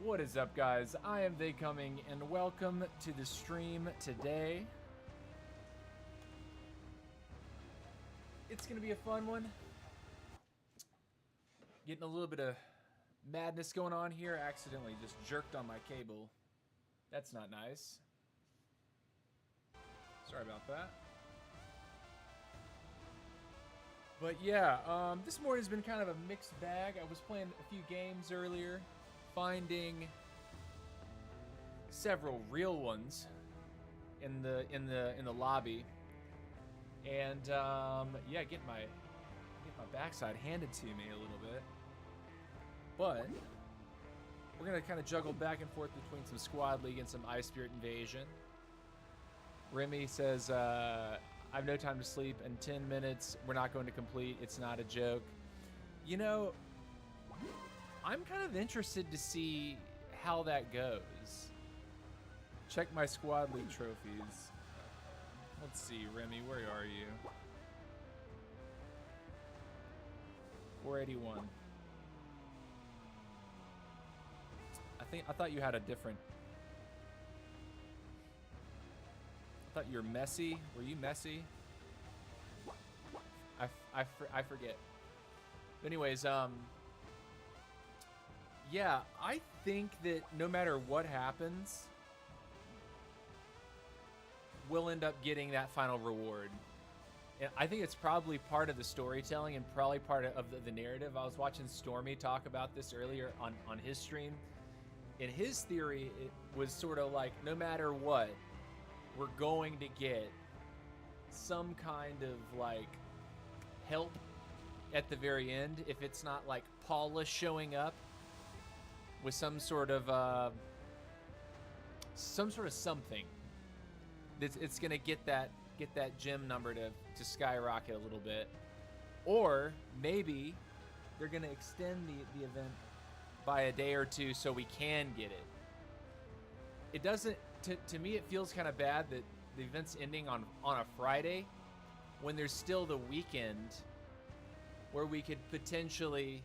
What is up, guys? I am They Coming, and welcome to the stream today. It's gonna be a fun one. Getting a little bit of madness going on here. Accidentally just jerked on my cable. That's not nice. Sorry about that. But yeah, this morning's been kind of a mixed bag. I was playing a few games earlier, finding several real ones in the lobby, and yeah, get my backside handed to me a little bit. But we're gonna kind of juggle back and forth between some Squad League and some Ice Spirit Invasion. Remy says, I have no time to sleep in 10 minutes. We're not going to complete. It's not a joke. You know, I'm kind of interested to see how that goes. Check my Squad League trophies. Let's see, Remy, where are you? 481. I thought you had a different... I thought you were Messi. Were you Messi? I forget. But anyways, yeah, I think that no matter what happens, we'll end up getting that final reward. And I think it's probably part of the storytelling and probably part of the narrative. I was watching Stormy talk about this earlier on his stream. In his theory, it was sort of like, no matter what, we're going to get some kind of like help at the very end. If it's not like Paula showing up with some sort of something, it's gonna get that gem number to skyrocket a little bit, or maybe they're gonna extend the event by a day or two so we can get it. It doesn't. To me, it feels kind of bad that the event's ending on a Friday when there's still the weekend where we could potentially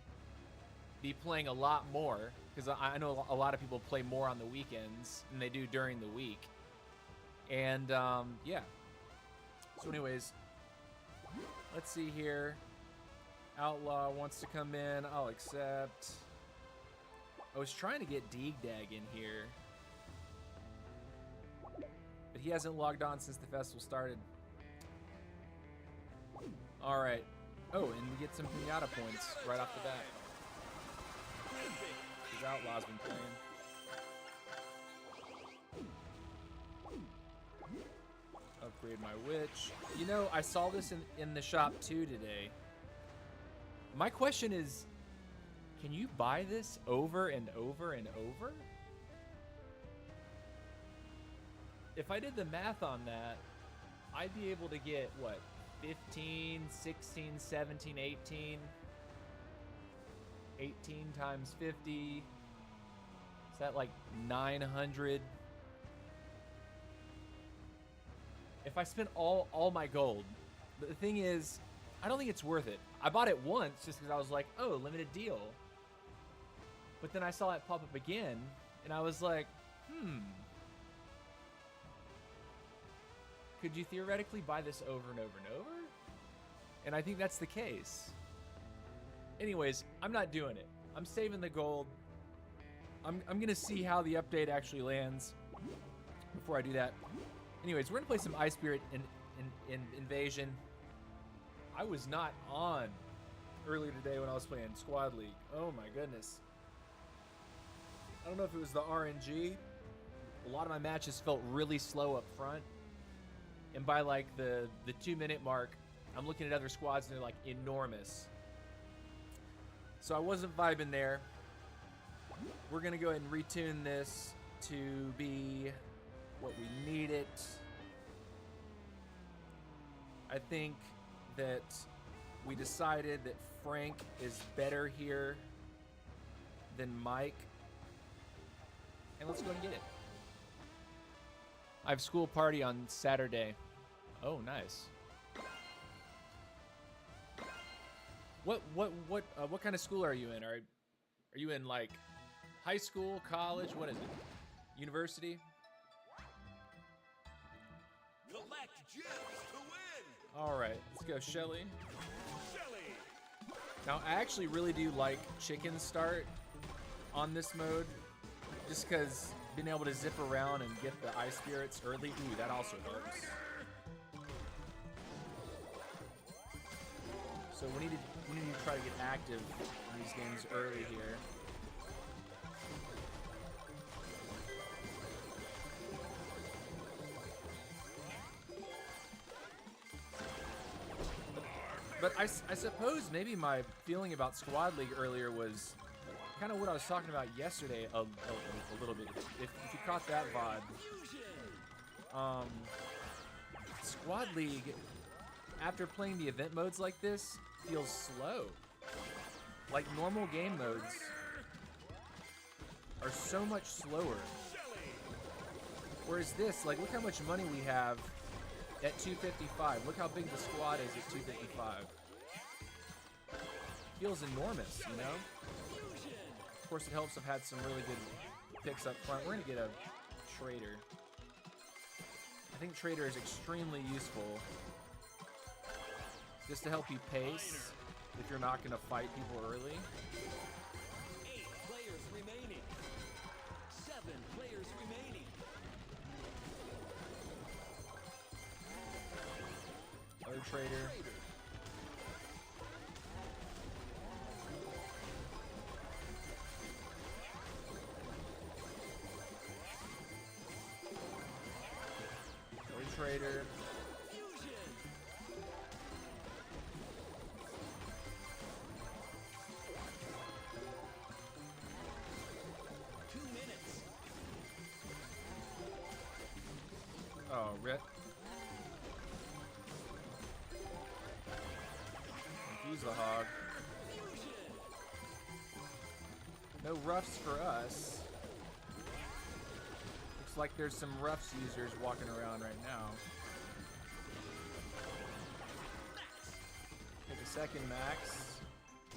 be playing a lot more, because I know a lot of people play more on the weekends than they do during the week. And yeah. So anyways, let's see here. Outlaw wants to come in. I'll accept. I was trying to get Deegdag in here, but he hasn't logged on since the festival started. All right. Oh, and we get some Pinata points right off the bat. His Outlaw's been playing. Upgrade my witch. You know, I saw this in the shop too today. My question is, can you buy this over and over and over? If I did the math on that, I'd be able to get, what, 15, 16, 17, 18? 18 times 50. Is that like 900? If I spent all my gold, the thing is, I don't think it's worth it. I bought it once just because I was like, oh, limited deal. But then I saw it pop up again, and I was like, could you theoretically buy this over and over and over? And I think that's the case. Anyways, I'm not doing it. I'm saving the gold. I'm gonna see how the update actually lands before I do that. Anyways, we're gonna play some Ice Spirit Invasion. I was not on earlier today when I was playing Squad League. Oh my goodness. I don't know if it was the RNG. A lot of my matches felt really slow up front. And by like the 2-minute mark, I'm looking at other squads and they're like enormous. So I wasn't vibing there. We're gonna go ahead and retune this to be what we need it. I think that we decided that Frank is better here than Mike. And let's go and get it. I have school party on Saturday. Oh, nice. What kind of school are you in? Are you in like High school, college, what is it? University? Collect gems to win. All right, let's go, Shelly. Shelly. Now, I actually really do like chicken start on this mode, just because being able to zip around and get the ice spirits early, ooh, that also helps. So we need to try to get active in these games early here. But I suppose maybe my feeling about Squad League earlier was kind of what I was talking about yesterday a little bit. If you caught that VOD. Squad League, after playing the event modes like this, feels slow. Like normal game modes are so much slower. Whereas this, like, look how much money we have at 255. Look how big the squad is at 255. Feels enormous, you know? Of course, it helps I've had some really good picks up front. We're gonna get a Trader. I think Trader is extremely useful just to help you pace if you're not gonna fight people early. 8 players remaining. 7 players remaining. Other Trader. Other Trader. Oh, rip. Confuse the hog. No roughs for us. Looks like there's some roughs users walking around right now. Take a second, Max.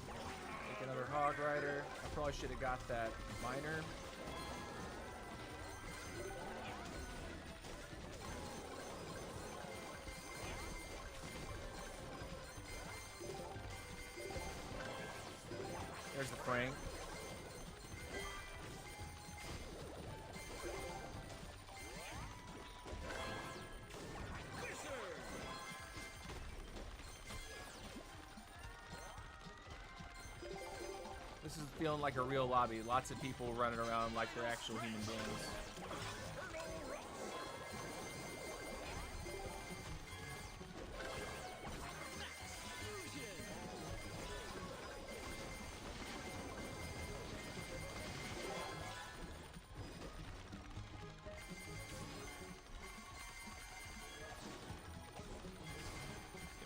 Take another hog rider. I probably should have got that miner. There's the Frank. This is feeling like a real lobby. Lots of people running around like they're actual human beings.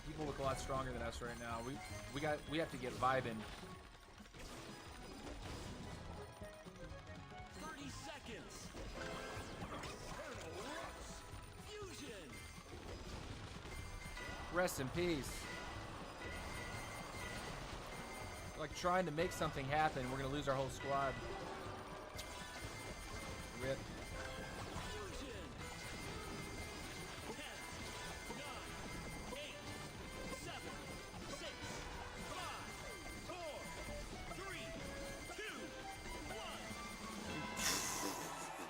People look a lot stronger than us right now. We have to get vibing. 30 seconds. Fusion. Rest in peace. Like trying to make something happen, we're gonna lose our whole squad. Rip. Fusion. 10, 9, 8, 7, 6, 5, 4, 3, 2, 1.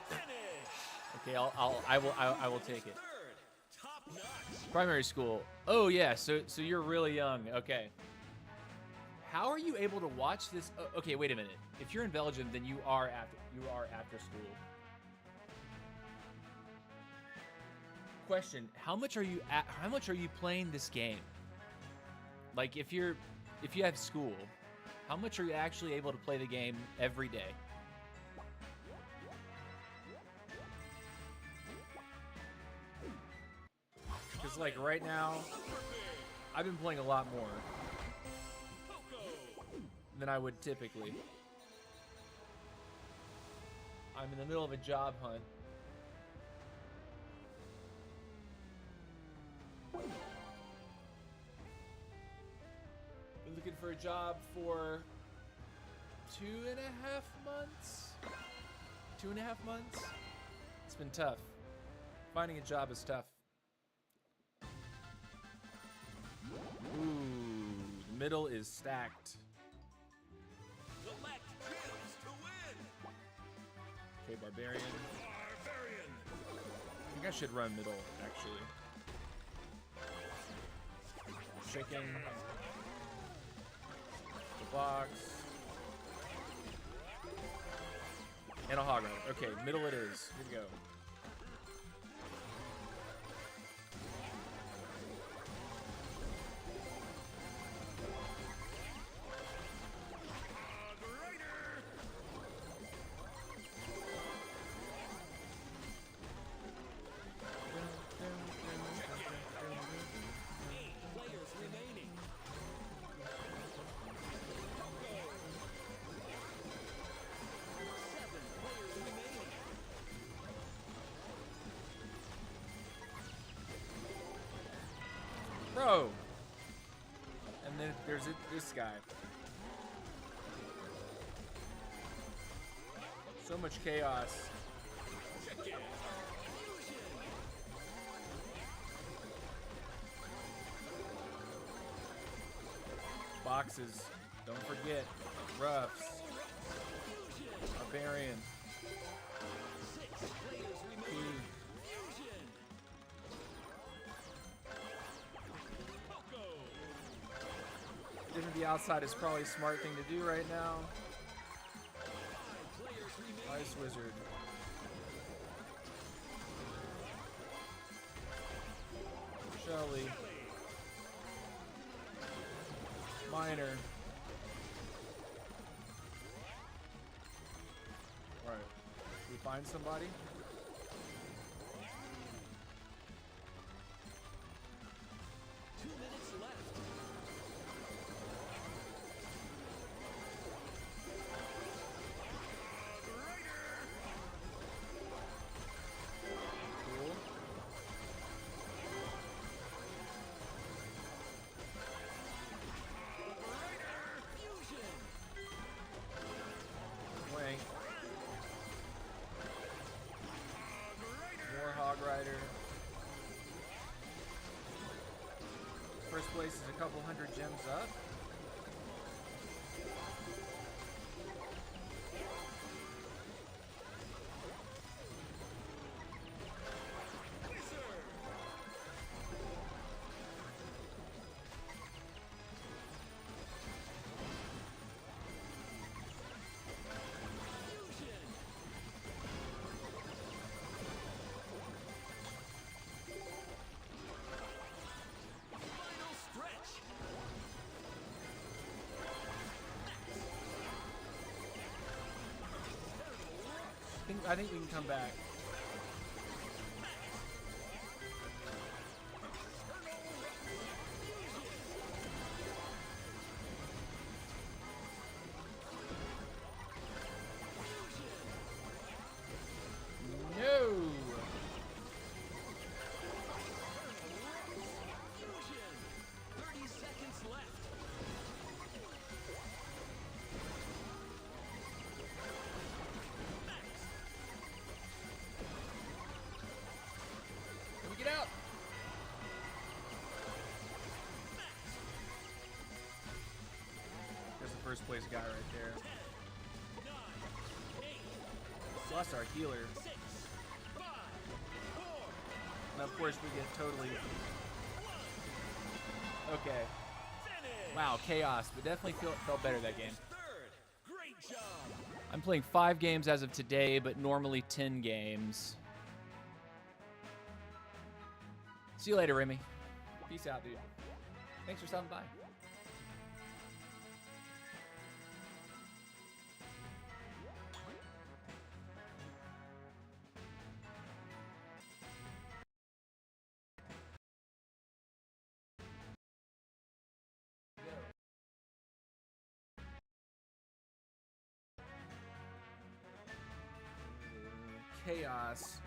Finish. Okay, I will take it. Third. Top notch. Primary school. Oh yeah, so you're really young. Okay. How are you able to watch this? Oh, okay, wait a minute. If you're in Belgium, then you are after school. Question: How much are you playing this game? Like if you have school, how much are you actually able to play the game every day? Because like right now, I've been playing a lot more than I would typically. I'm in the middle of a job hunt. Been looking for a job for 2.5 months. 2.5 months. It's been tough. Finding a job is tough. Ooh, the middle is stacked. Select Jim's to win. Okay, Barbarian. Barbarian. I think I should run middle, actually. Chicken. The box. And a hog rider. Okay, middle it is. Here we go. Bro! And then there's this guy. So much chaos. Boxes. Don't forget. Roughs. Barbarian. Getting to the outside is probably a smart thing to do right now. Ice Wizard. Shelly. Miner. Alright. We find somebody? Rider. First place is a couple hundred gems up. I think we can come back. No. Fusion. 30 seconds left. Get out! There's the first place guy right there. 10, 9, 8, Lost our healer. 6, 5, 4, And of course we get totally... Okay. finish. Wow, chaos. But definitely felt better that game. Third. Great job. I'm playing 5 games as of today, but normally 10 games. See you later, Remy. Peace out, dude. Thanks for stopping by. Chaos.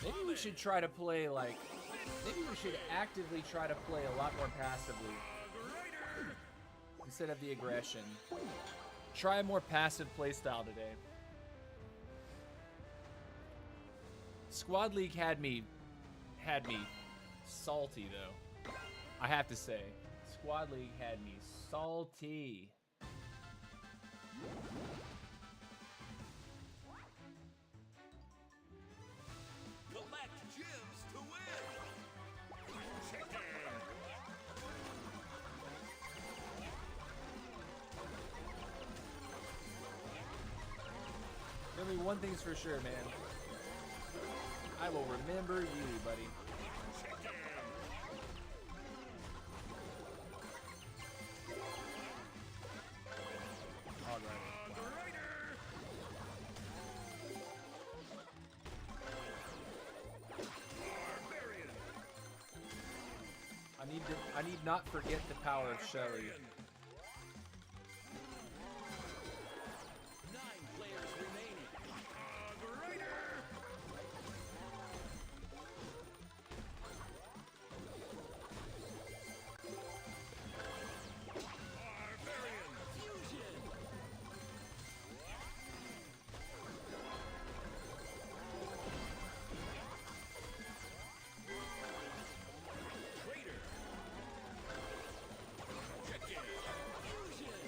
Maybe we should try to play like... Maybe we should actively try to play a lot more passively. Instead instead of the aggression. Try a more passive playstyle today. Squad League had me salty though. I have to say, Squad League had me salty. Collect gems to win. Chicken. Really, one thing's for sure, man. I will remember you, buddy. All right. I need not forget the power of Shelly. 9 players remaining. Fusion. Traitor. Chicken. Fusion.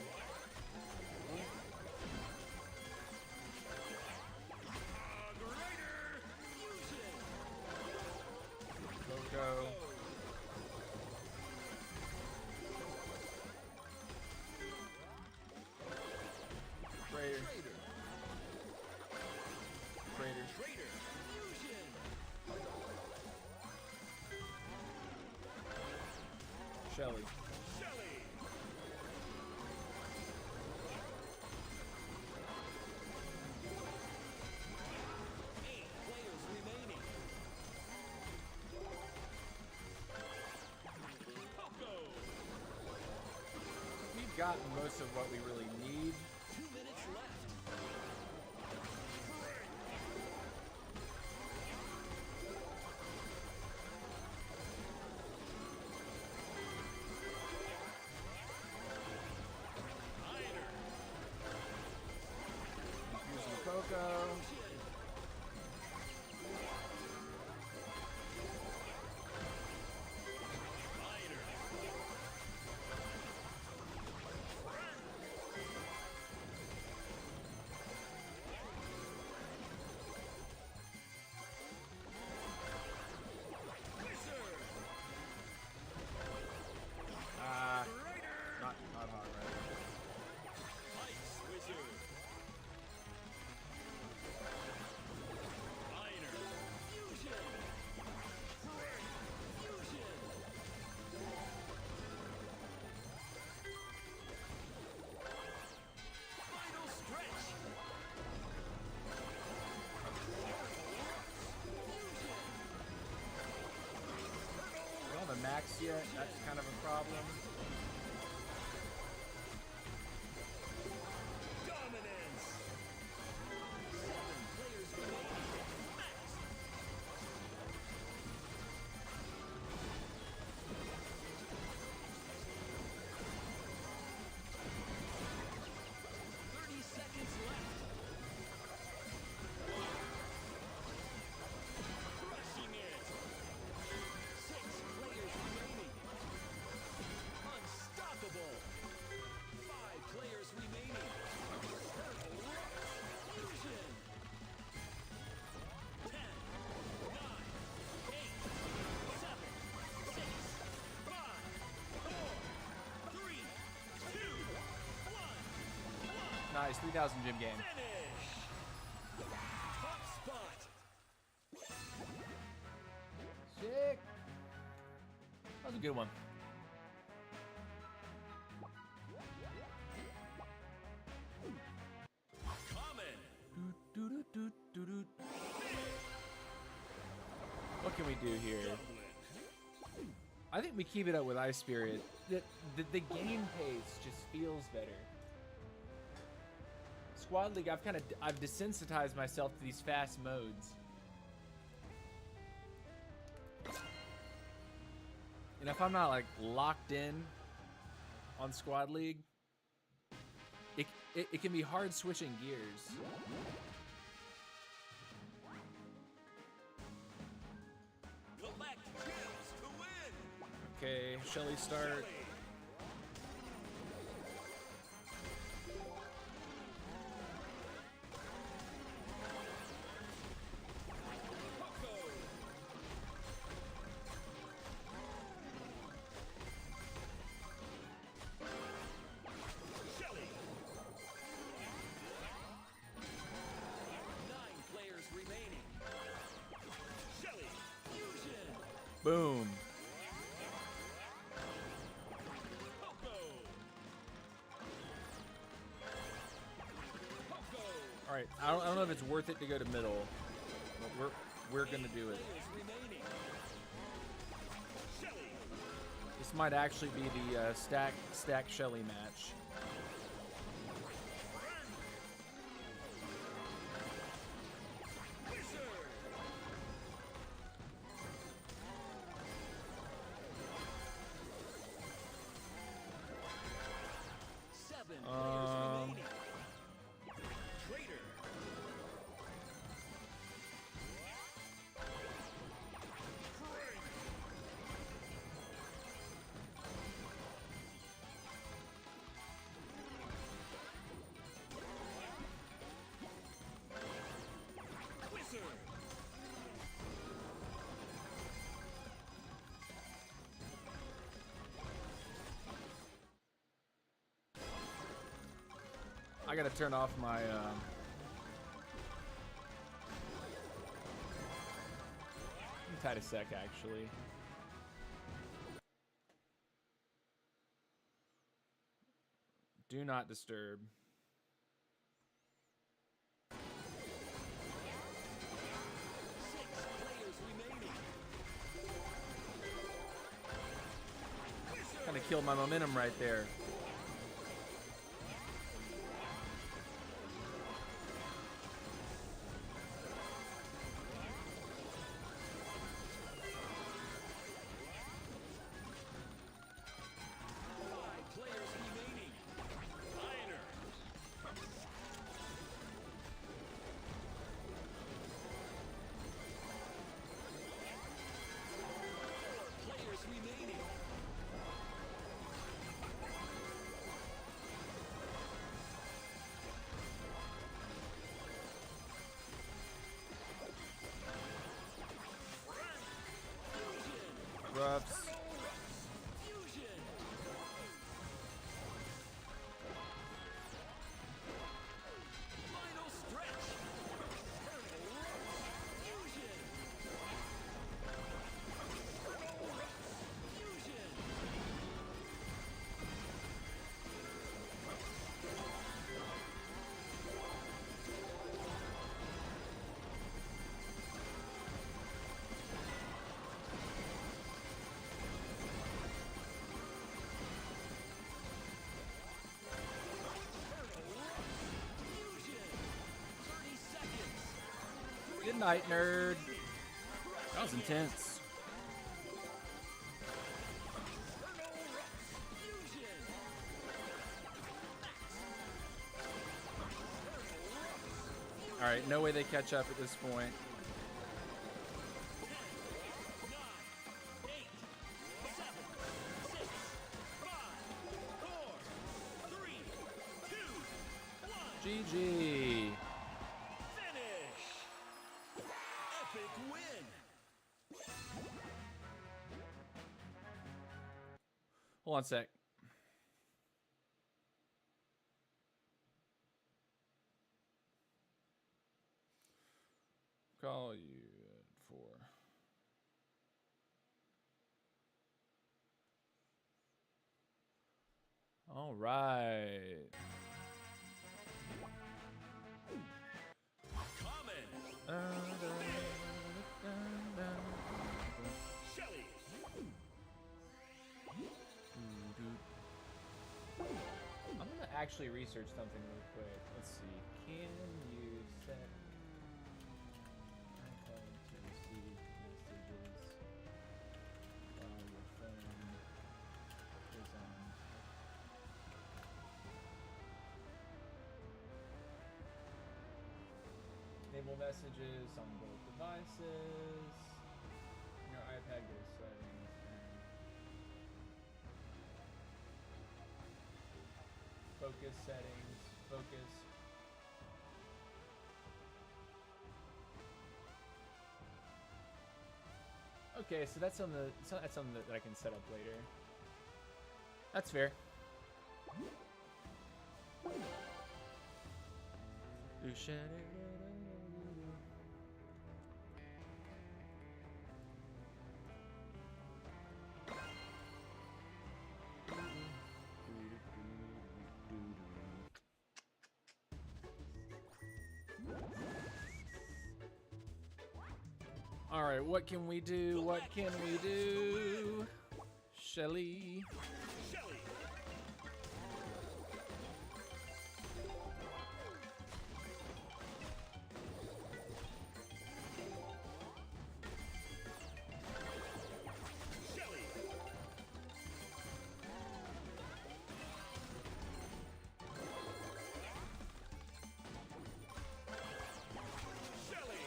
Fusion. Coco. Traitor. Traitor. Traitor. Fusion. Shelly. Shelly. Eight players remaining. Coco. We've gotten most of what we really need. 2 minutes left. Niner. Using Coco. Niner. Wizard. Not hard, right? Ice Wizard. Niner. Fusion. Fusion. Final stretch. We don't have a max yet. That's kind of a problem. Dominance. 7 players remaining. Max. Seconds left. Crushing it. 6 players remaining. Unstoppable. 5 players remaining. Turtle Rush. Fusion. 10, 9, 8, 7, 6, 5, 4, 3, 2, 1. Nice, 3,000 gym game. Finish! Top spot! Sick. That was a good one. Common! Doo-doo-doo-doo-doo. What can we do here? Dublin! I think we keep it up with Ice Spirit. The game pace just feels better. Squad League, I've desensitized myself to these fast modes. And if I'm not like locked in on Squad League, it can be hard switching gears. Collect kills to win. Okay, Shelly start. Shelly. Poco. Shelly. 9 players remaining. Shelly. Fusion. Boom. Poco. Poco. All right, I don't know if it's worth it to go to middle, but we're gonna do it. Players remaining. Shelly. This might actually be the stack Shelly match. Wizard. Seven players remaining. Traitor. Prank. Wizard. I gotta turn off my. Tight a sec, actually. Do not disturb. Six players remaining. Wizard. Kind of killed my momentum right there. Five players remaining. Liner. Four players remaining. Fusion. Ruffs. Fusion. Final stretch. Fusion. Fusion. Fusion. 30 seconds. Good night, nerd. That was intense. Fusion. All right, no way they catch up at this point. 9, 8, 7, 6, 5, 4, 3, 2, 1. GG. Finish. Epic win. Hold on a sec. Call you at 4. All right. Common. Shelly. I'm gonna actually research something real quick. Let's see. Can you set iPhone to receive messages while your phone is on? Enable messages on both devices. Your iPad goes settings. Focus settings. Focus. Okay, so that's something that I can set up later. That's fair. All right, what can we do? What can we do? Shelly. Shelly. Shelly. Shelly.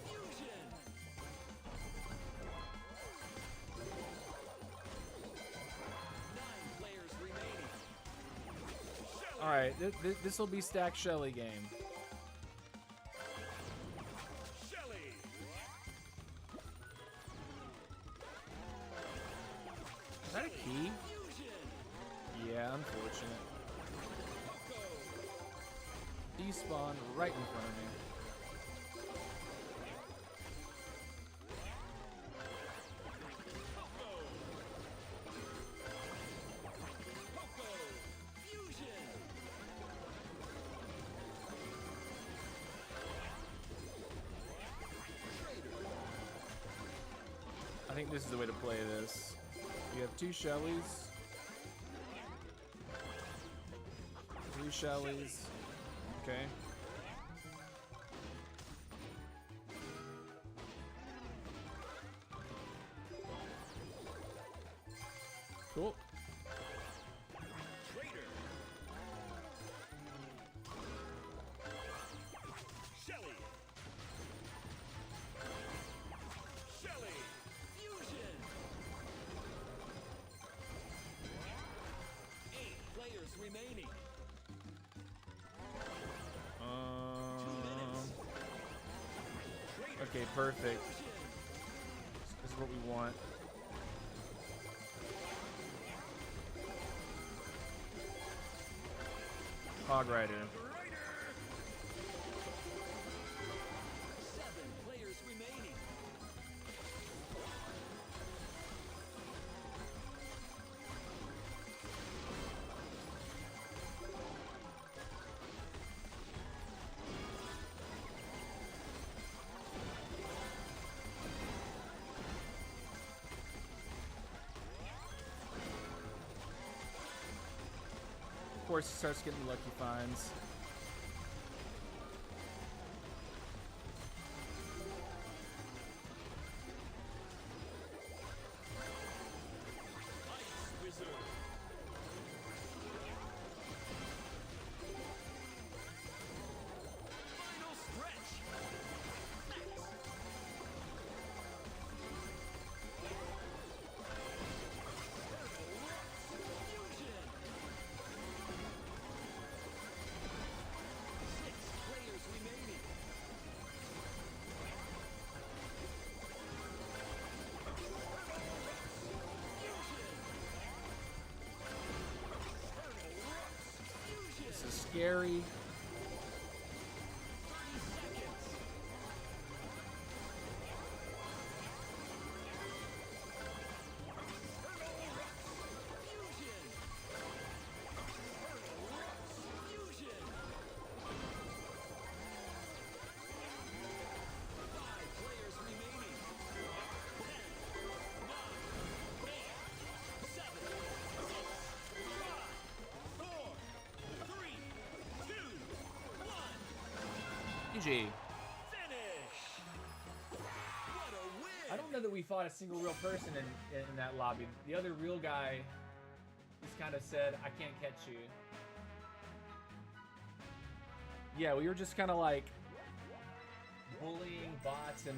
Fusion. 9 players remaining. Shelly. All right, this will be Stack Shelly game. Shelly. Is that a key? Fusion. Yeah, unfortunate. Poco. Despawn right in front of me. Poco. Poco. Fusion. I think this is the way to play this. We have 2 Shellys. 3 Shellys. Okay. Cool. Traitor. Shelly. Shelly. Fusion. 8 players remaining. 2 minutes. Traitor. Okay, perfect. Fusion. This is what we want. Hog Rider. Rider. 7 players remaining. Of course, he starts getting lucky finds. Ice Wizard. Final stretch. Max. Fusion. 6 players remaining. This is scary. 30 seconds. Fusion. Fusion. 5 players remaining. 10, 9, 8, 7, 6, 5, 4, 3, 2, 1. GG. Finish. What a win. I don't know that we fought a single real person in that lobby. The other real guy just kind of said, I can't catch you. Yeah, we were just kind of like bullying bots and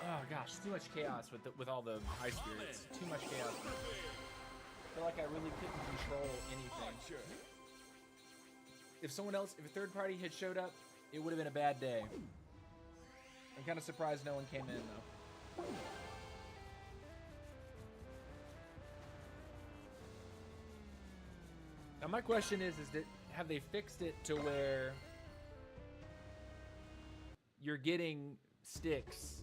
oh gosh, too much chaos with all the high spirits. Too much chaos. I feel like I really couldn't control anything. If someone else, if a third party had showed up, it would have been a bad day. I'm kind of surprised no one came in though. Now my question is that have they fixed it to where you're getting sticks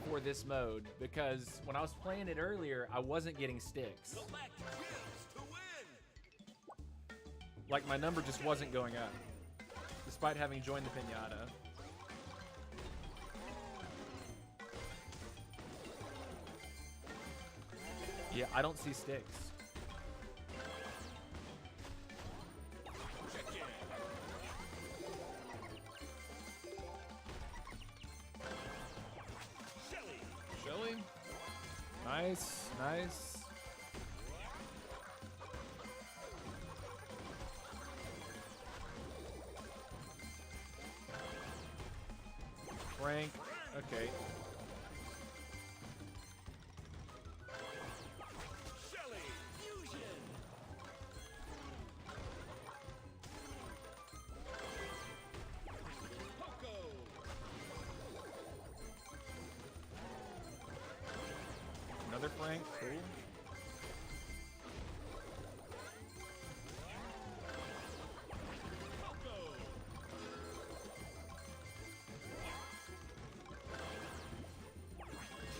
for this mode? Because when I was playing it earlier, I wasn't getting sticks. Select Wills to win. Like my number just wasn't going up, despite having joined the pinata. Yeah, I don't see sticks. Check in. Shelly. Shelly? Nice, nice. Frank, okay. Shelly. Fusion. Poco. Another Frank, cool. Poco.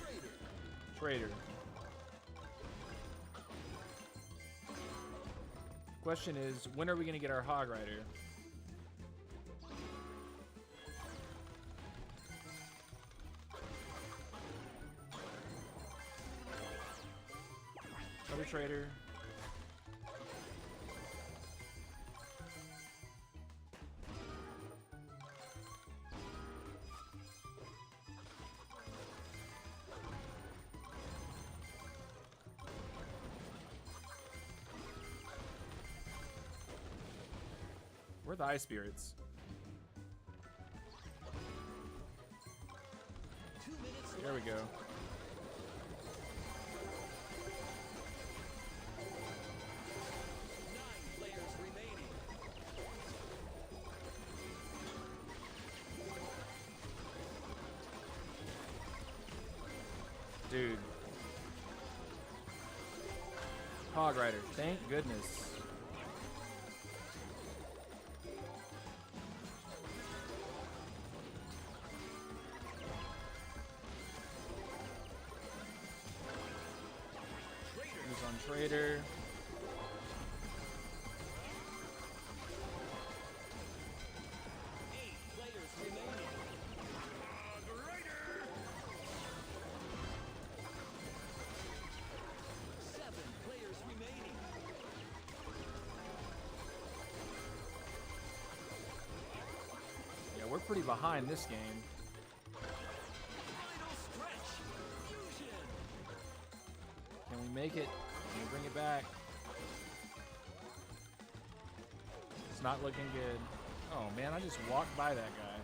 Trader. Trader. Question is, when are we gonna get our Hog Rider? Another Trader. Where are the Ice Spirits? 2 minutes There we go. Nine players remaining. Dude. Hog Rider, thank goodness. Use on Trader. Eight players remaining. Seven players remaining. Yeah, we're pretty behind this game. Final stretch. Fusion. Can we make it? Can we bring it back? It's not looking good. Oh man, I just walked by that guy.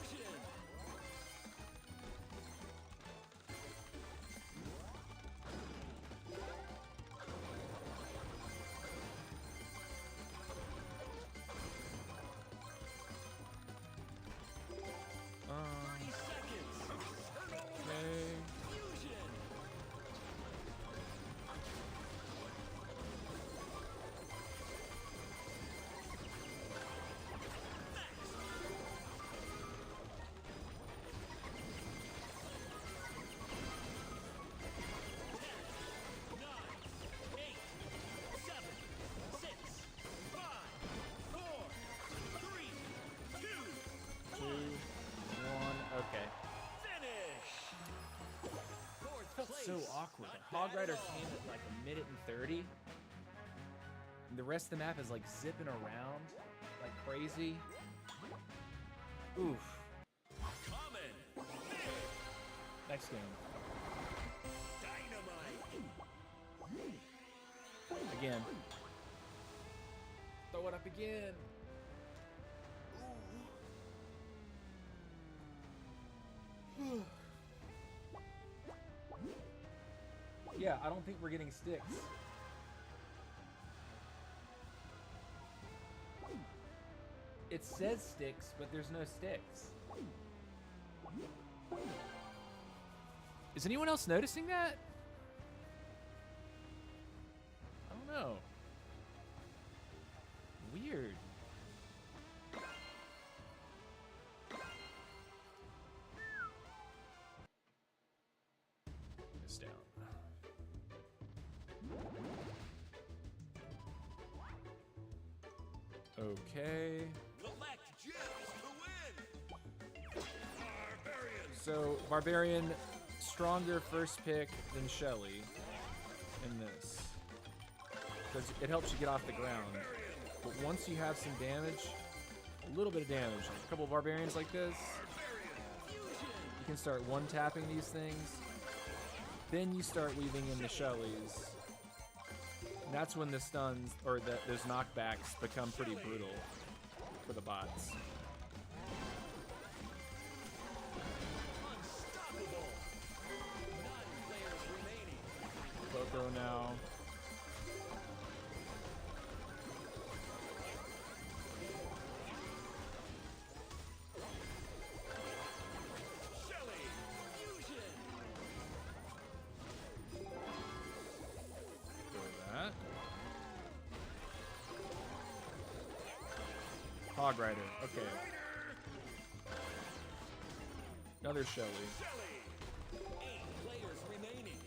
Fusion. Um, 30 seconds. okay. Fusion. Okay. Felt so awkward. Hog Rider came at like 1:30. And the rest of the map is like zipping around like crazy. Oof. Next game. Again. Throw it up again. Yeah, I don't think we're getting sticks. It says sticks, but there's no sticks. Is anyone else noticing that? I don't know. Weird. This down. Okay. Elect Gems to win. Barbarian. So, Barbarian, stronger first pick than Shelly in this. Because it helps you get off the ground. But once you have some damage, a little bit of damage, like a couple of Barbarians like this, you can start one-tapping these things. Then you start weaving in the Shellys. And that's when the stuns, or those knockbacks, become pretty brutal for the bots. Unstoppable. 9 players remaining. Coco now. Shelly. Fusion. Throw that. Hog Rider. Okay. Another Shelly. Shelly. 8 players remaining.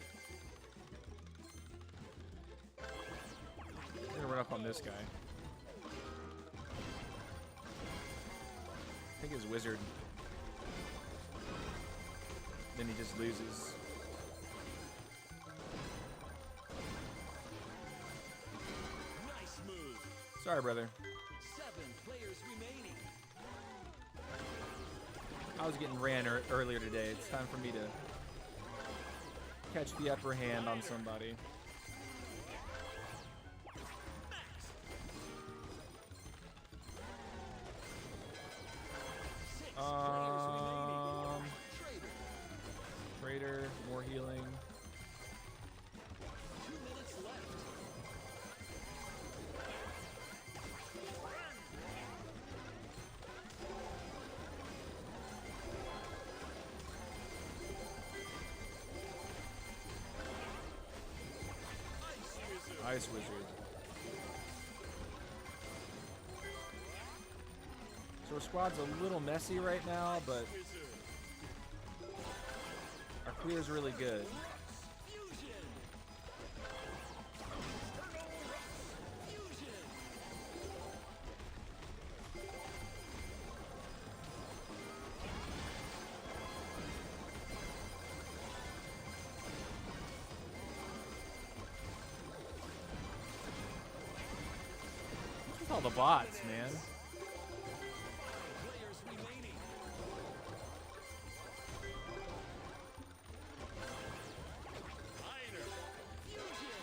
I'm gonna run up on this guy. I think his wizard. Then he just loses. Nice move. Sorry, brother. 7 players remaining. I was getting ran earlier today. It's time for me to catch the upper hand on somebody. Max. 6 players remaining. Trader. Raider, more healing. 2 minutes left. Ice Wizard. So our squad's a little messy right now, but our clear's really good. Fusion. Fusion. What's with all the bots, man? Players remaining. Miner. Fusion.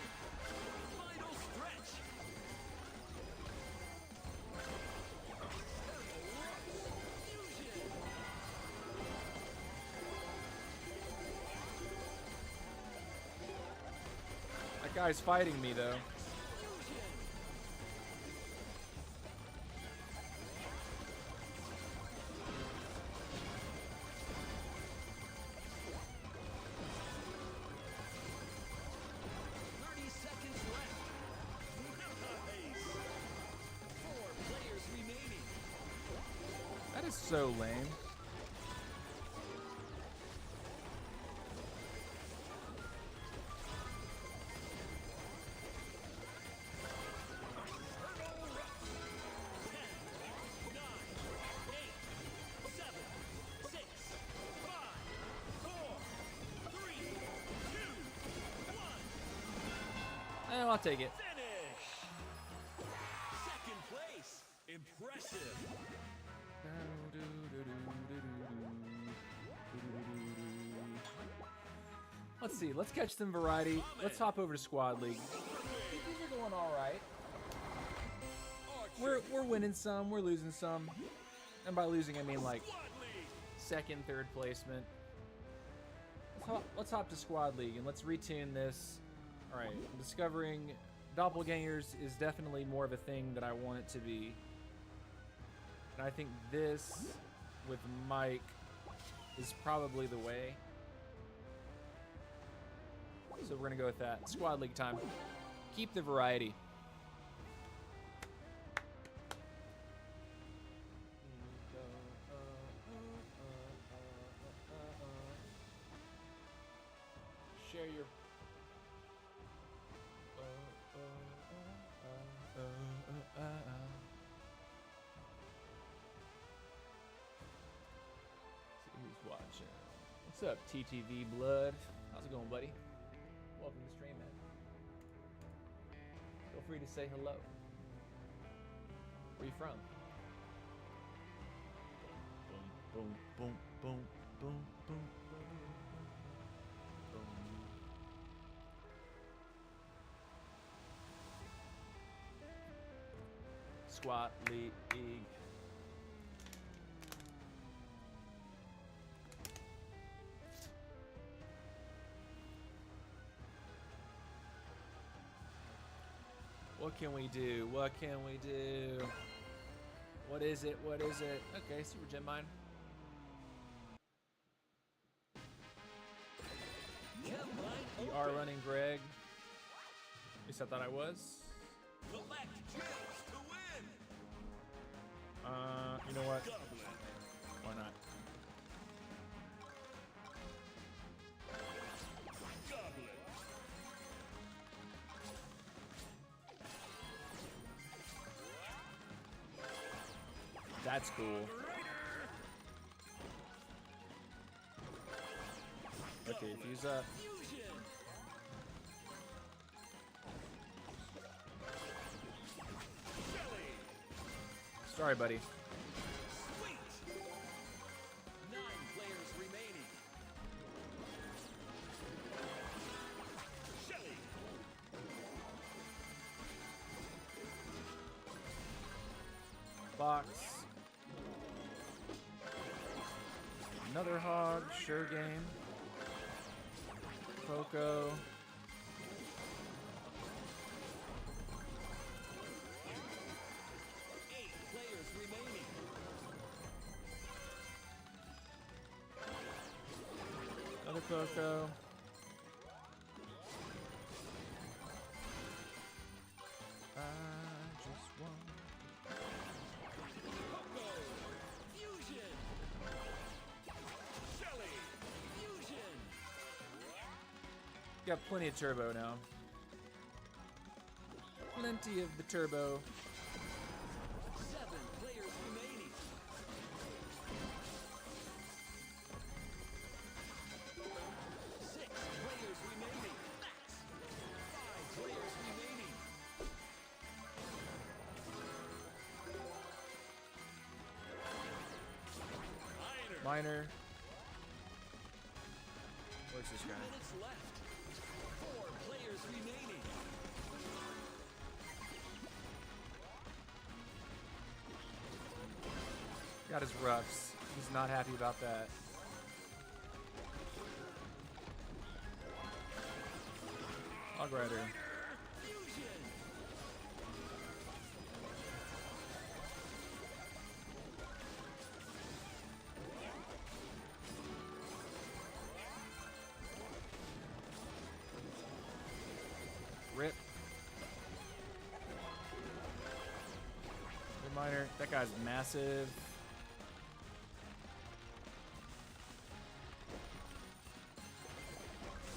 Final stretch. Fusion. That guy's fighting me, though. Fusion. Seconds left. Nice. 4 players remaining. That is so lame. I'll take it. Finish. Second place. Impressive. Let's see. Let's catch some variety. Let's hop over to Squad League. These are going all right. We're winning some. We're losing some. And by losing, I mean like second, third placement. Let's hop to Squad League and let's retune this All right, I'm discovering doppelgangers is definitely more of a thing that I want it to be. And I think this with Mike is probably the way. So we're gonna go with that. Squad League time. Keep the variety. Share your. See who's watching. What's up, TTV Blood? How's it going, buddy? Welcome to stream, man. Feel free to say hello. Where you from? Boom, boom, boom, boom, boom, boom, boom. Squat League. What can we do? What can we do? What is it? What is it? Okay, Super Gem Mine. You are running, Greg. At least I thought I was. Collect gems to win. You know what? Goblet. Why not? Goblet. That's cool. Okay, fuse up. Fusion. Shelly. Sorry, buddy. Sweet. 9 players remaining. Shelly. Box. Another hog. Sure game. Poco. 8 players remaining. Another Poco. I just want. Poco. Fusion. Shelly. Fusion. Got plenty of turbo now. Plenty of the turbo. 7 players remaining. 6 players remaining. Max. 5 players remaining. Miner. Where's this 2 guy? minutes left. 4 players remaining. Got his roughs. He's not happy about that. Hog Rider. Fusion. Rip. Reminder, that guy's massive.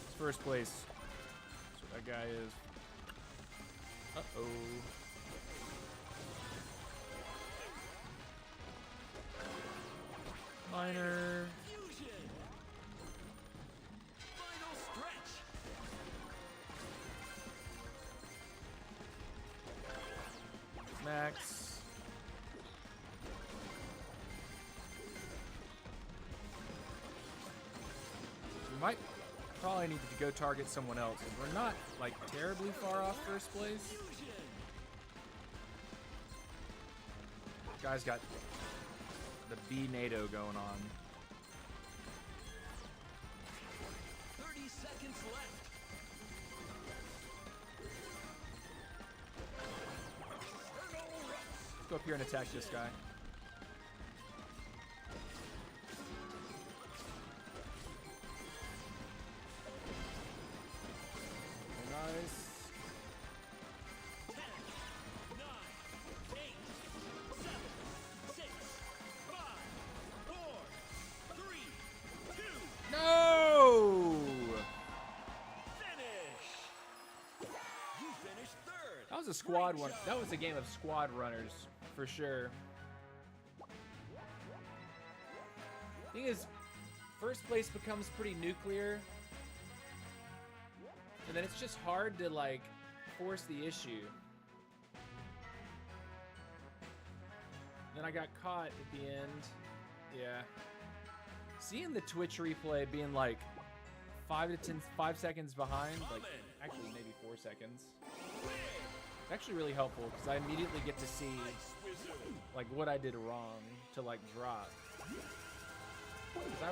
It's first place. That's what that guy is. Uh-oh. Miner. Fusion. Final stretch. Max. We might probably need to go target someone else, 'cause we're not like terribly far off first place. Fusion. Guy's got the B NATO going on. 30 seconds left. up here and attack this guy. Nice. 10, 9, 8, 7, 6, 5, 4, 3, 2, No! finish! You finished third. That was a squad Great one. job. That was a game of squad runners for sure. Thing is, first place becomes pretty nuclear, and then it's just hard to like force the issue. Then I got caught at the end. Yeah. Seeing the Twitch replay being like 5 seconds behind, like actually maybe 4 seconds. It's actually really helpful because I immediately get to see Ice Wizard. like what I did wrong to like drop. 'Cause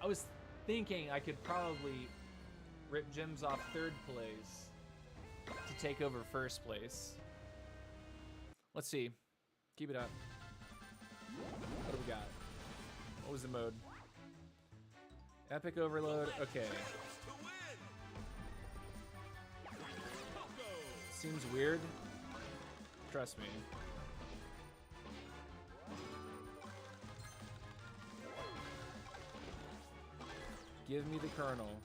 I was thinking I could probably rip gems off third place to take over first place. Let's see. Keep it up. What do we got? What was the mode? Epic overload. Okay. To win. Pogo. Seems weird. Trust me. Give me the kernel.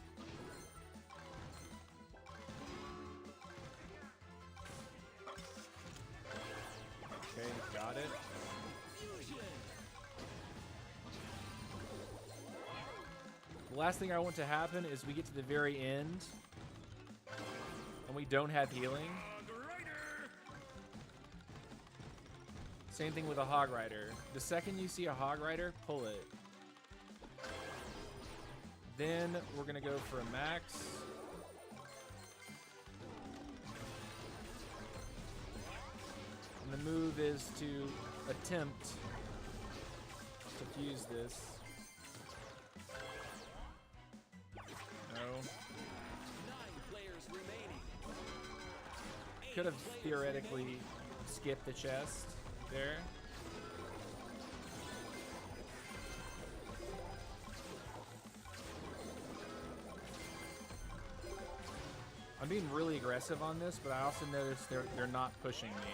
Okay, got it. Fusion. The last thing I want to happen is we get to the very end and we don't have healing. Same thing with a Hog Rider. The second you see a Hog Rider, pull it. Then we're gonna go for a max. And the move is to attempt to fuse this. No. 9 players remaining. Could have 8 players theoretically remaining. skipped the chest there. I'm being really aggressive on this, but I also notice they're not pushing me.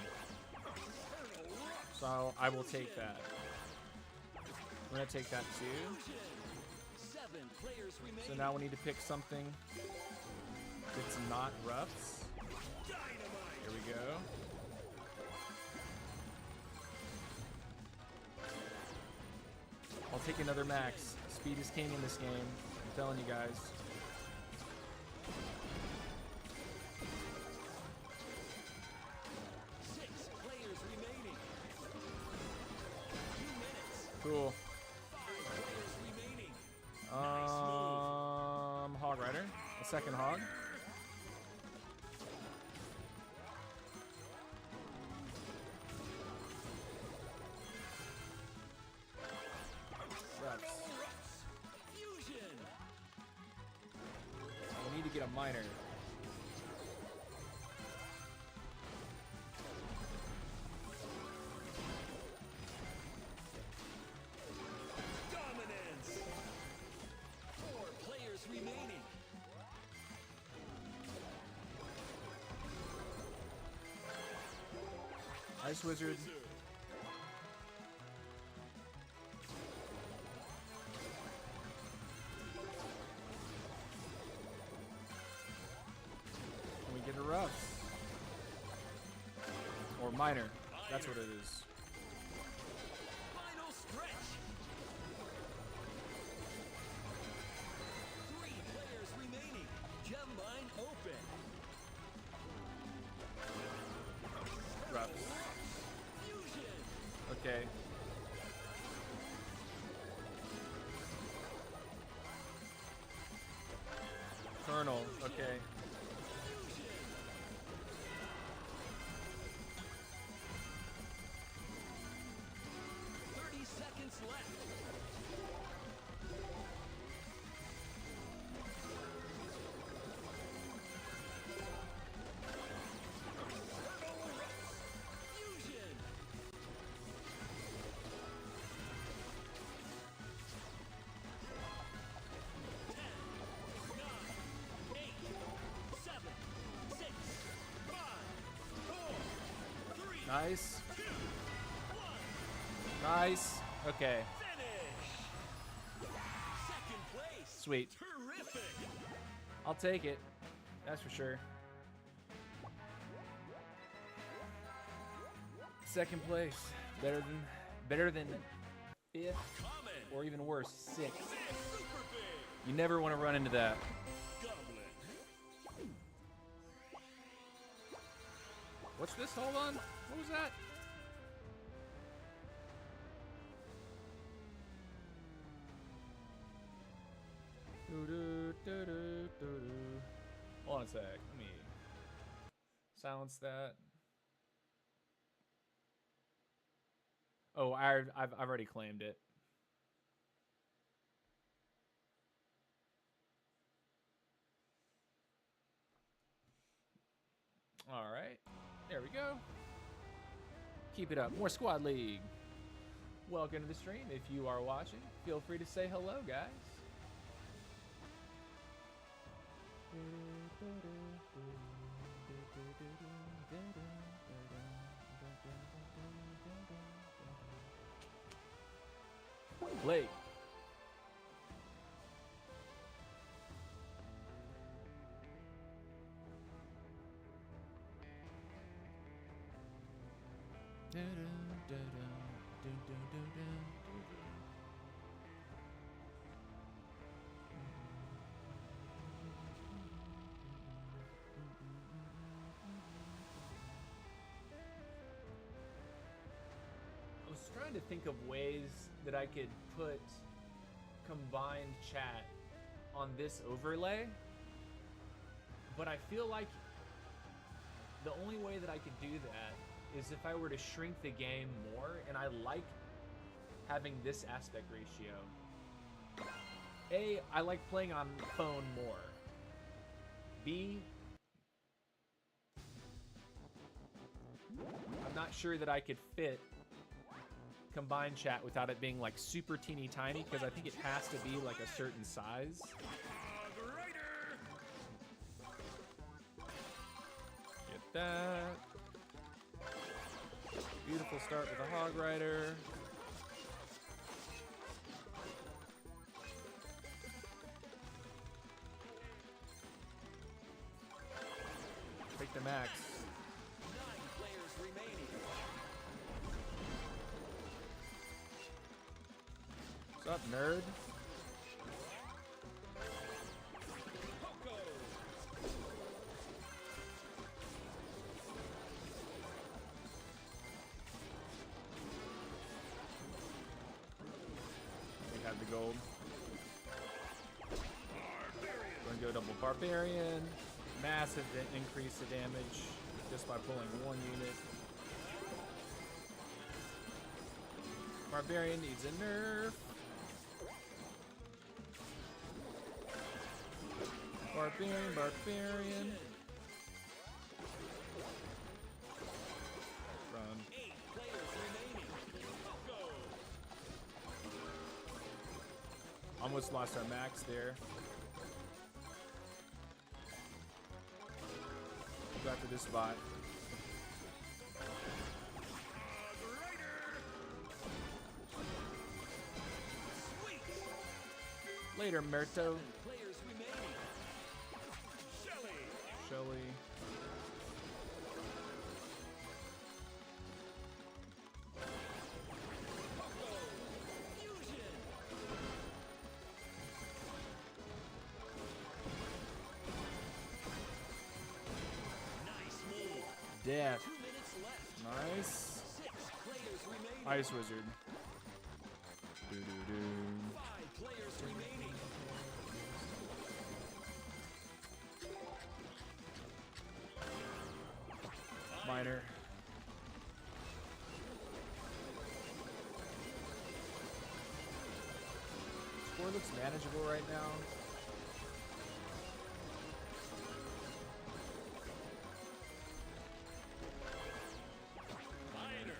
So I will take that. I'm gonna take that too. Fusion. 7 players remaining. So now we need to pick something that's not roughs. Dynamite. Here we go. I'll take another max. Speed is king in this game. I'm telling you guys. Six players remaining. 2 minutes. Cool. 5 players remaining. Nice move. Hog Rider. A second hog. Reps. Fusion. We need to get a miner. Dominance. 4 players remaining. Ice Wizard. Can we get a roughs? Or miner. That's what it is. Final stretch. 3 players remaining. Gem mine open. Roughs. Fusion. Okay. Colonel. Okay. Fusion. 30 seconds left. Nice. Nice. Okay. Finish. Second place. Sweet. Terrific. I'll take it. That's for sure. Second place. Better than fifth, Common. or even worse, sixth. Big, super big. You never want to run into that. Goblin. What's this? Hold on. What was that? Hold on a sec. Let me silence that. Oh, I've already claimed it. All right. There we go. Keep it up. More Squad League. Welcome to the stream. If you are watching, feel free to say hello, guys. Blake. I was trying to think of ways that I could put combined chat on this overlay, but I feel like the only way that I could do that is if I were to shrink the game more, and I like having this aspect ratio. A, I like playing on phone more. B, I'm not sure that I could fit combined chat without it being like super teeny tiny, because I think it has to be like a certain size. Get that. Beautiful start with a Hog Rider. Take the max. 9 players remaining. What's up, nerd? Poco. We have the gold. Gonna go double Barbarian. Massive increase of damage just by pulling one unit. Barbarian needs a nerf. Barbarian. Run. 8 players remaining. Poco. Almost lost our max there. Go after this bot. Sweet. Later, Merto. 7 players remaining. Shelly. Shelly. Poco. Fusion. Nice move. Death. 2 minutes left. Nice. 6 players remaining. Ice Wizard. Doo-doo-doo. 5 players remaining. Miner. Score looks manageable right now. Miner.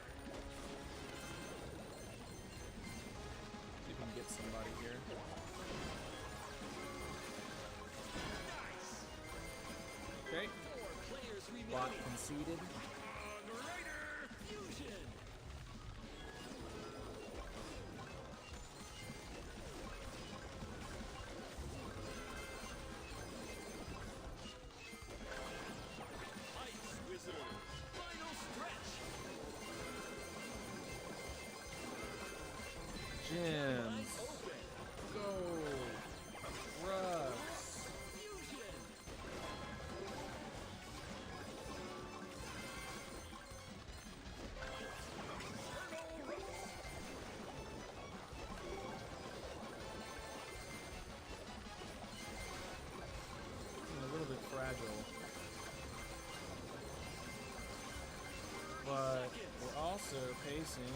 See if we can get somebody here. Okay. 4 players remaining. Bot conceded. Fusion. Ice Wizard. Final stretch. Gems. Open. Go. Russ. Fusion. Turtle Rush. A little bit fragile. But we're also pacing.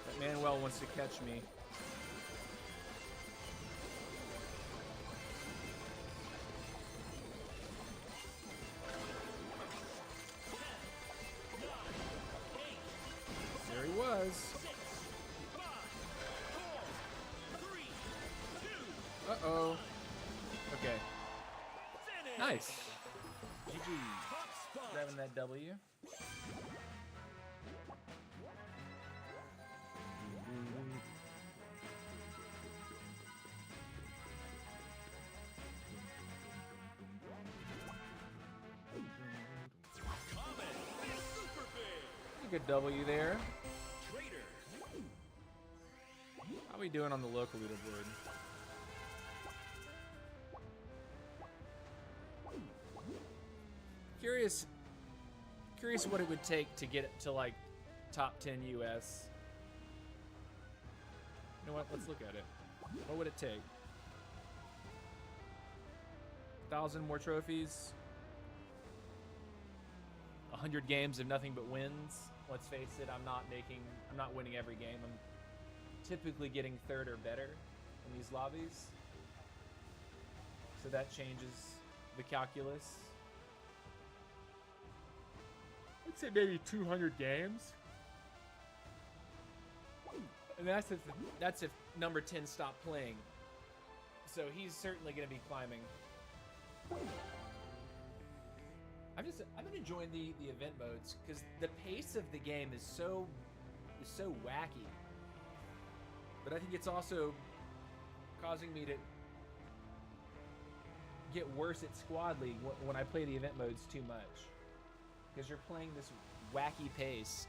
That Manuel wants to catch me. There he was. 6, 5, 4, 3, 2, Uh-oh. Okay. finish. Nice. GG. Top spot. Grabbing that W. Comet. Super big. Good W there. Trader. How we doing on the local leaderboard? Curious what it would take to get it to like top 10 US. You know what? Let's look at it. What would it take? 1,000 more trophies? 100 games of nothing but wins? Let's face it, I'm not winning every game. I'm typically getting third or better in these lobbies. So that changes the calculus. I'd say maybe 200 games. And that's if number 10 stopped playing. So he's certainly going to be climbing. I've been enjoying the event modes because the pace of the game is so wacky. But I think it's also causing me to get worse at Squad League when I play the event modes too much. Because you're playing this wacky pace.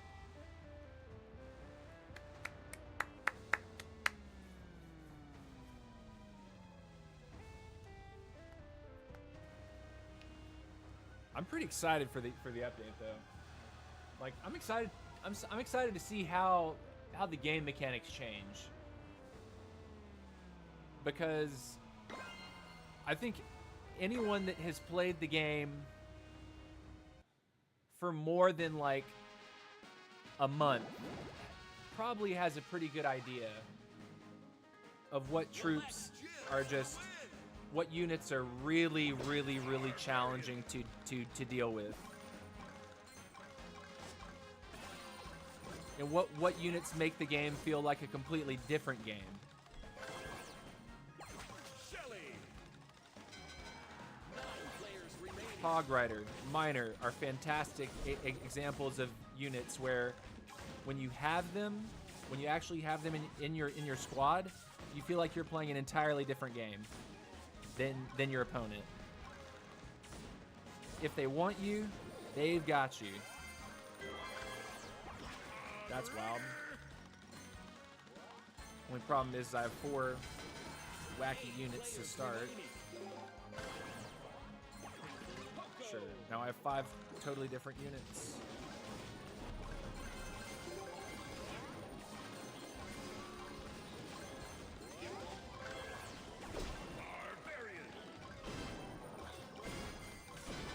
I'm pretty excited for the update though. Like I'm excited to see how the game mechanics change. Because I think anyone that has played the game for more than like a month probably has a pretty good idea of what troops are just, what units are really challenging to deal with. And what units make the game feel like a completely different game. Shelly. 9 players remaining. Hog Rider, Miner are fantastic examples of units where when you have them, when you actually have them in your squad, you feel like you're playing an entirely different game than your opponent. If they want you, they've got you. That's wild. Only problem is I have 4 wacky units to start. Sure. Now I have 5 totally different units. Barbarian.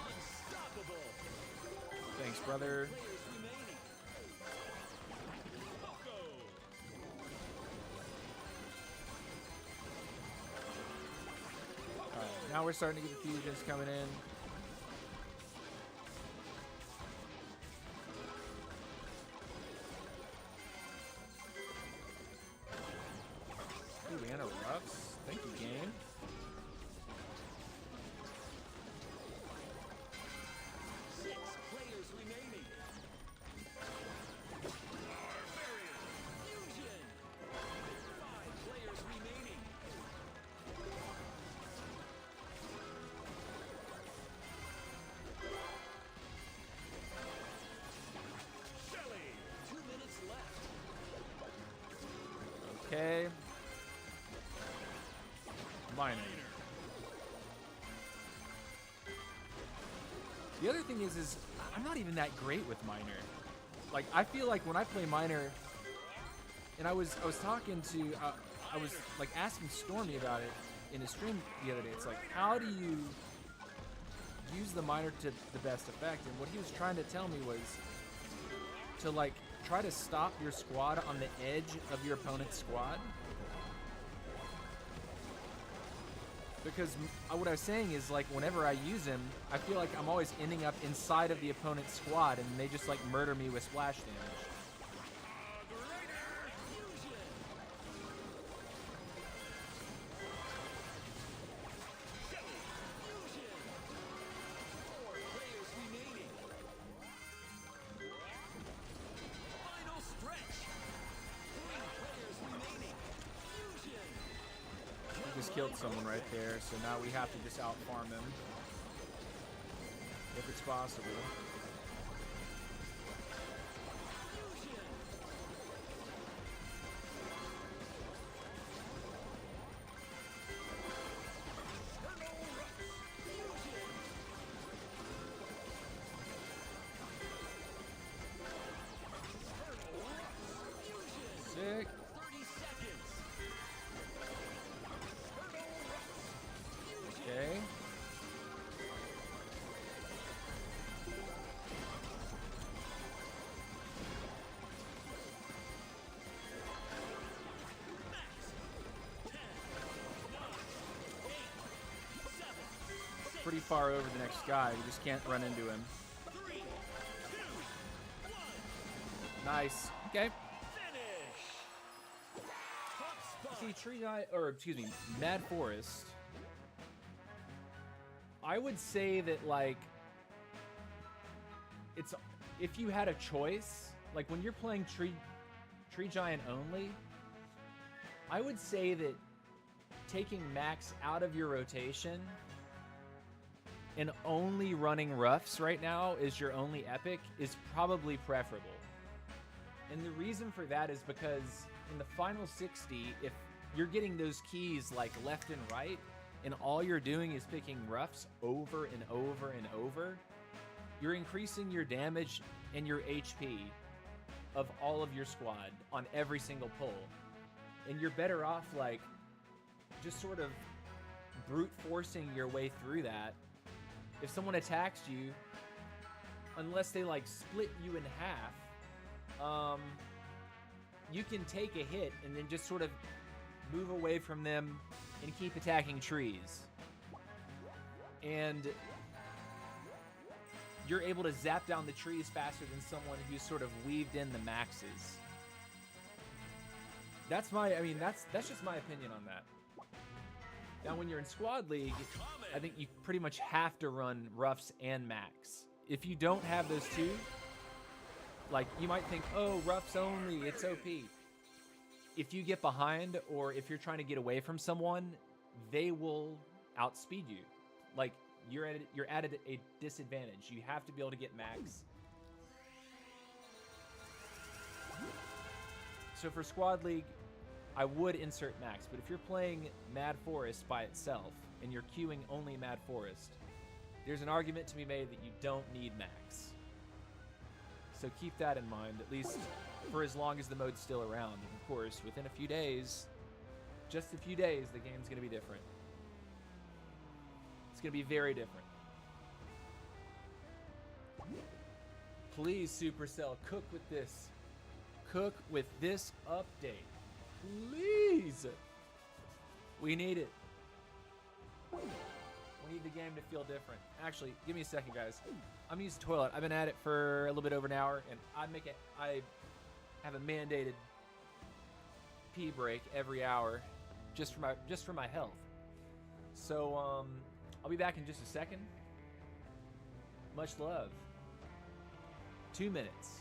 Unstoppable. Thanks, brother. Players remaining. Poco. Alright, now we're starting to get the fusions coming in. Ooh, Anna Ruffs. Thank you, game. Okay. Minor. The other thing is I'm not even that great with minor. Like, I feel like when I play minor, and I was talking to, I was like asking Stormy about it in a stream the other day. It's like, how do you use the minor to the best effect? And what he was trying to tell me was to like try to stop your squad on the edge of your opponent's squad. Because what I was saying is, like, whenever I use him, I feel like I'm always ending up inside of the opponent's squad, and they just, like, murder me with splash damage. Just killed someone right there, so now we have to just out farm him if it's possible. Sick. Okay. Pretty far over the next guy. We just can't run into him. Nice. Okay. See, Tree Giant, or excuse me, Mad Forest. I would say that, like, it's, if you had a choice, like when you're playing Tree Giant only, I would say that taking Max out of your rotation and only running roughs right now is your only epic is probably preferable. And the reason for that is because in the final 60, if you're getting those keys like left and right, and all you're doing is picking roughs over and over and over, you're increasing your damage and your HP of all of your squad on every single pull. And you're better off, like, just sort of brute forcing your way through that. If someone attacks you, unless they, like, split you in half, you can take a hit and then just sort of move away from them and keep attacking trees. And you're able to zap down the trees faster than someone who's sort of weaved in the maxes. That's just my opinion on that. Now, when you're in Squad League, I think you pretty much have to run roughs and max. If you don't have those two, like, you might think, oh, roughs only, it's OP. If you get behind, or if you're trying to get away from someone, they will outspeed you. Like, you're at a disadvantage. You have to be able to get max. So for Squad League, I would insert max, but if you're playing Mad Forest by itself and you're queuing only Mad Forest, there's an argument to be made that you don't need max. So keep that in mind, at least for as long as the mode's still around. And of course, within a few days, just a few days, the game's going to be different. It's going to be very different. Please, Supercell, cook with this. Cook with this update. Please. We need it. We need the game to feel different. Actually, give me a second, guys. I'm using the toilet. I've been at it for a little bit over an hour, and I have a mandated pee break every hour, just for my health. So I'll be back in just a second. Much love. 2 minutes.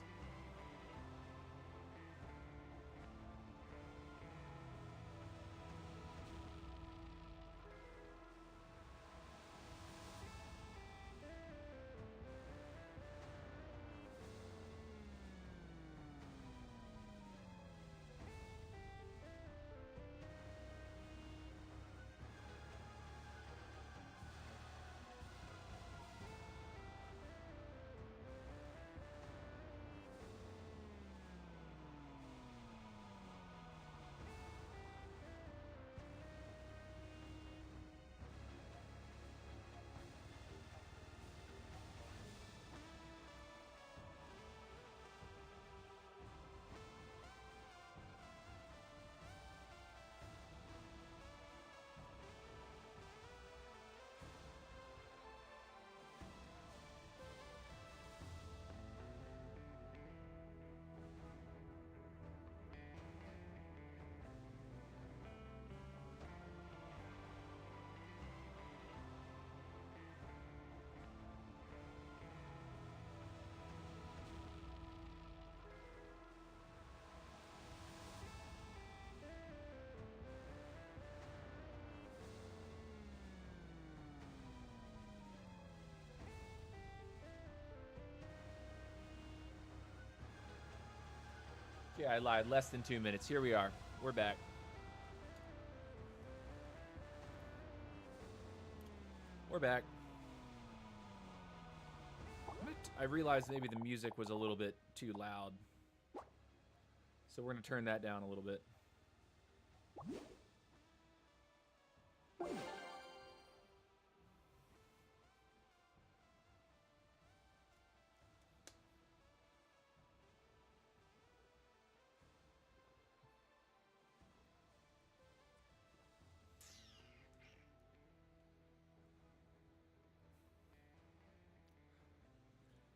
Okay, I lied. Less than 2 minutes. Here we are. We're back. We're back. I realized maybe the music was a little bit too loud. So we're going to turn that down a little bit.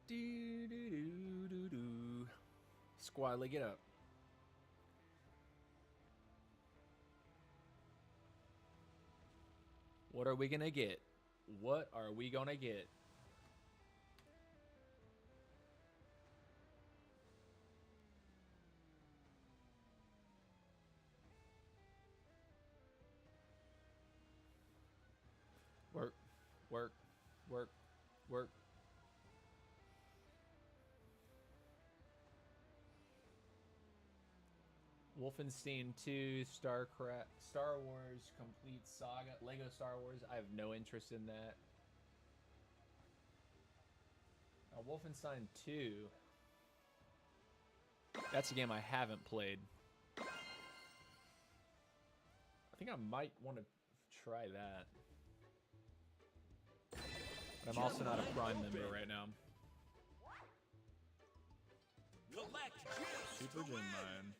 Do do do do do. Squadly, get up. What are we gonna get? What are we gonna get? Work, work, work, work. Wolfenstein 2, Star Wars Complete Saga, Lego Star Wars. I have no interest in that. Wolfenstein 2. That's a game I haven't played. I think I might want to try that. But I'm also not a Prime member right now. Collect gems Super to Gem win. Mine.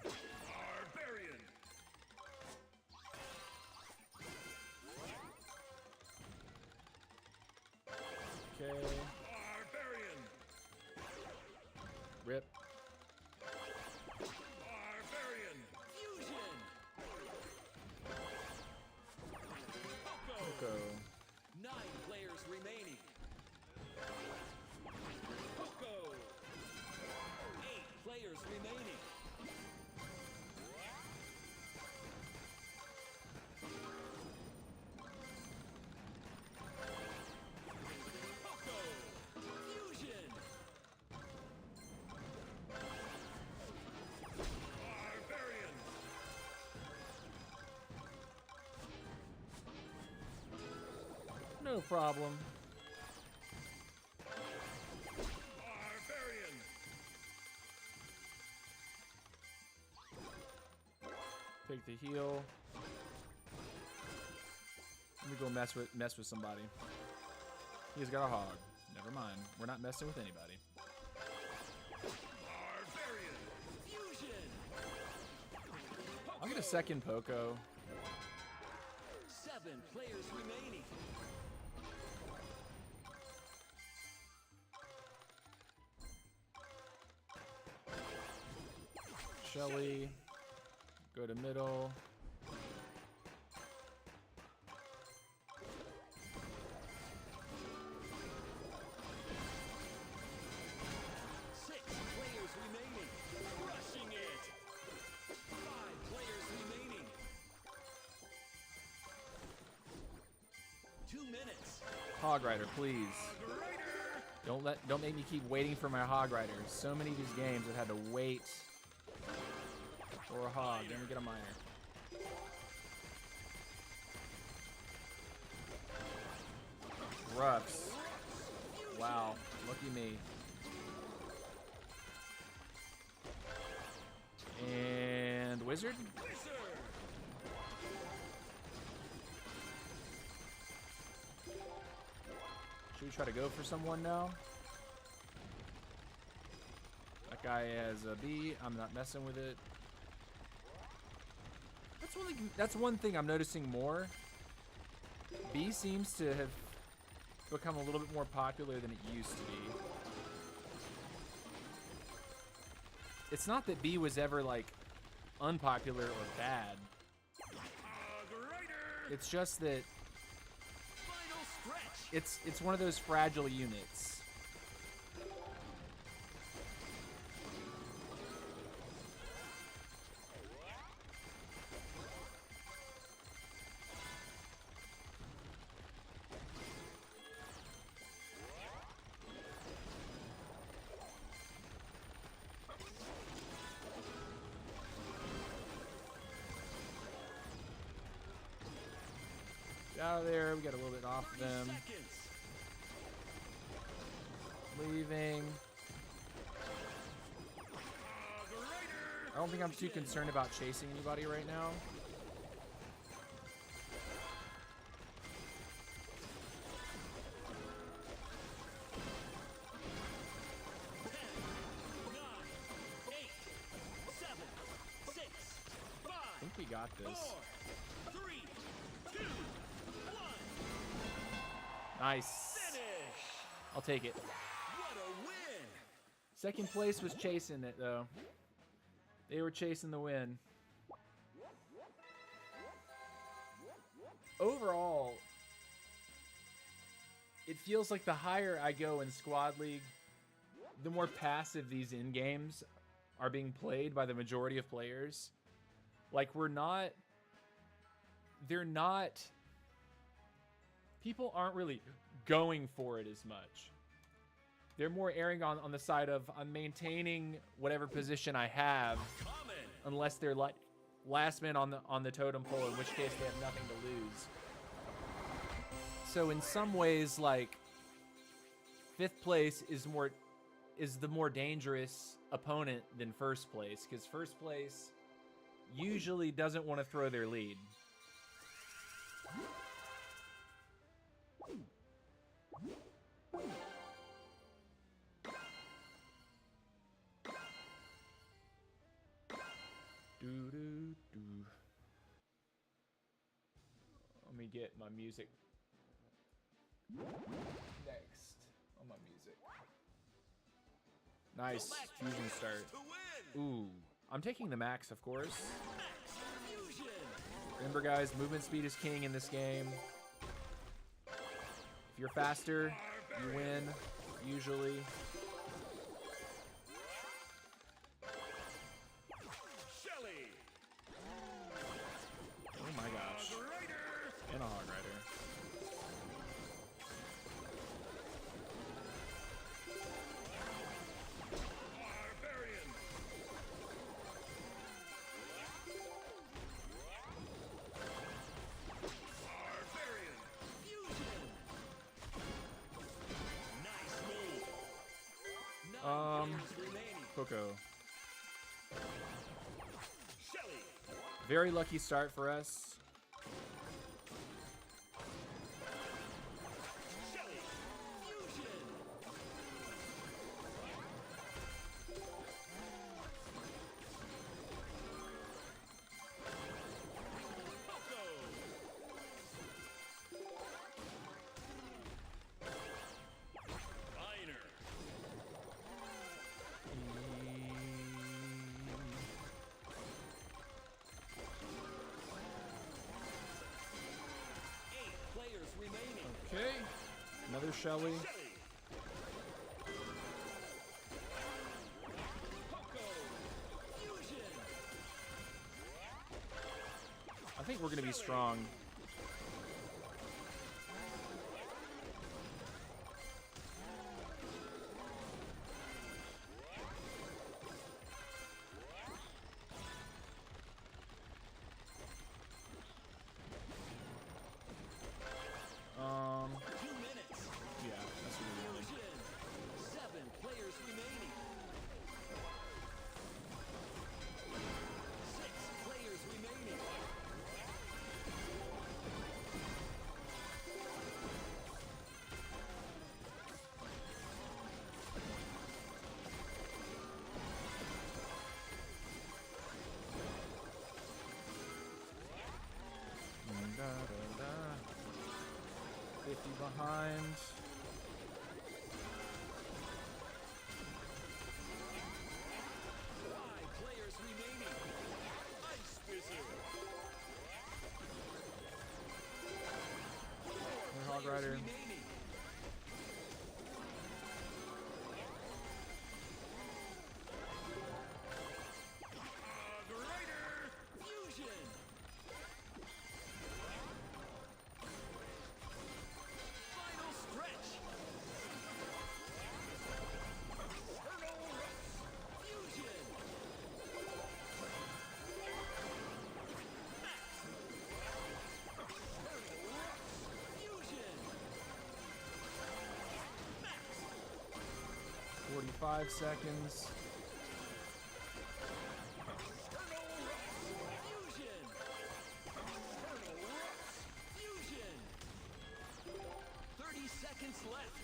Barbarian. Okay. Barbarian. Rip. Barbarian. Fusion. Poco. Go. 9 players remaining. Poco. 8 players remaining. Poco. Fusion. Barbarian. No problem. Barbarian. Take the heal. Let me go mess with somebody. He's got a hog. Never mind. We're not messing with anybody. Barbarian. Fusion. I'll get a second Poco. 7 players remaining. Shelly. Go to middle. Six players remaining. Crushing it. 5 players remaining. 2 minutes. Hog Rider, please. Don't make me keep waiting for my Hog Riders. So many of these games I've had to wait for a hog. Then we get a miner. Ruffs. Wow. Lucky me. And Wizard? Wizard. Should we try to go for someone now? That guy has a B. I'm not messing with it. That's one thing I'm noticing more. B seems to have become a little bit more popular than it used to be. It's not that B was ever like unpopular or bad. It's just that Final stretch. it's one of those fragile units. Get out of there. We got a little bit off 30 them. seconds. Leaving. I don't think I'm too concerned about chasing anybody right now. I think we got this. 4, 3, 2, 1. Nice. Finish. I'll take it. What a win. Second place was chasing it, though. They were chasing the win. Overall, it feels like the higher I go in Squad League, the more passive these in-games are being played by the majority of players. Like, they're not, people aren't really going for it as much. They're more erring on the side of, I'm maintaining whatever position I have, Common. unless they're like last man on the totem pole, in which case they have nothing to lose. So in some ways, like, 5th place is the more dangerous opponent than 1st place, because 1st place usually doesn't want to throw their lead. Doo-doo-doo. Let me get my music next on my music. Nice fusion start. To win. Ooh, I'm taking the max, of course. Max Fusion. Remember, guys, movement speed is king in this game. If you're faster, you win, usually. Shelly. Oh my gosh. And a Hog Rider. Barbarian. Barbarian. Fusion. Nice move. 9 players remaining. Coco. Shelly. Very lucky start for us. Shelly. Fusion. Coco. Miner. 8 players remaining. Okay. Another Shelly. Shelly. Coco. Fusion. I think we're going to be strong. Um, 2 minutes. yeah, that's what we're doing. Fusion. 7 players remaining. 6 players remaining. Da, da, da. 50 behind. 5 players remaining. Ice Wizard. Hog Rider. Remaining. Hog Rider. Fusion. Final stretch. Turtle Rush. Fusion. Max. Turtle Rush. 5 seconds. Fusion! Colonel Ruff's Fusion! 30 seconds left.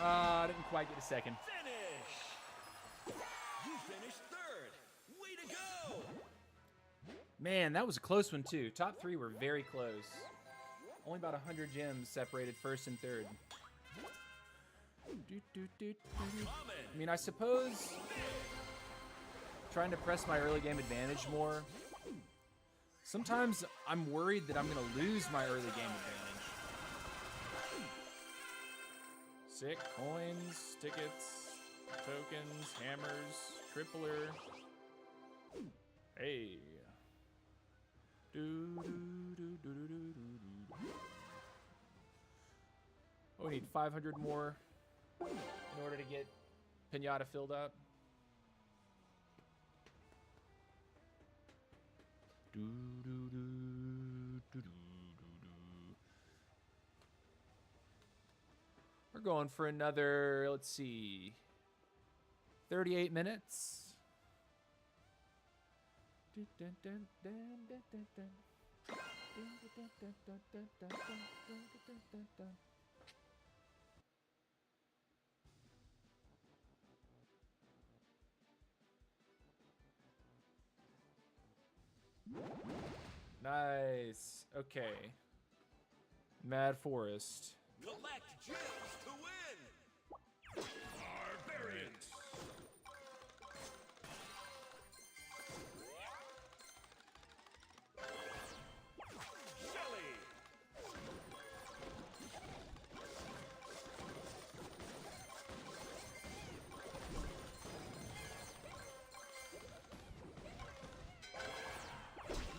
I didn't quite get a second. Finish! You finished third. Way to go! Man, that was a close one too. Top 3 were very close. Only about 100 gems separated first and third. I mean, I suppose trying to press my early game advantage more. Sometimes I'm worried that I'm gonna lose my early game advantage. Sick, coins, tickets, tokens, hammers, crippler. Hey. Oh, we need 500 more in order to get Pinata filled up. We're going for another, let's see, 38 minutes. Nice. Okay. Mad Forest. Collect gems to win! Barbarians! Shelly!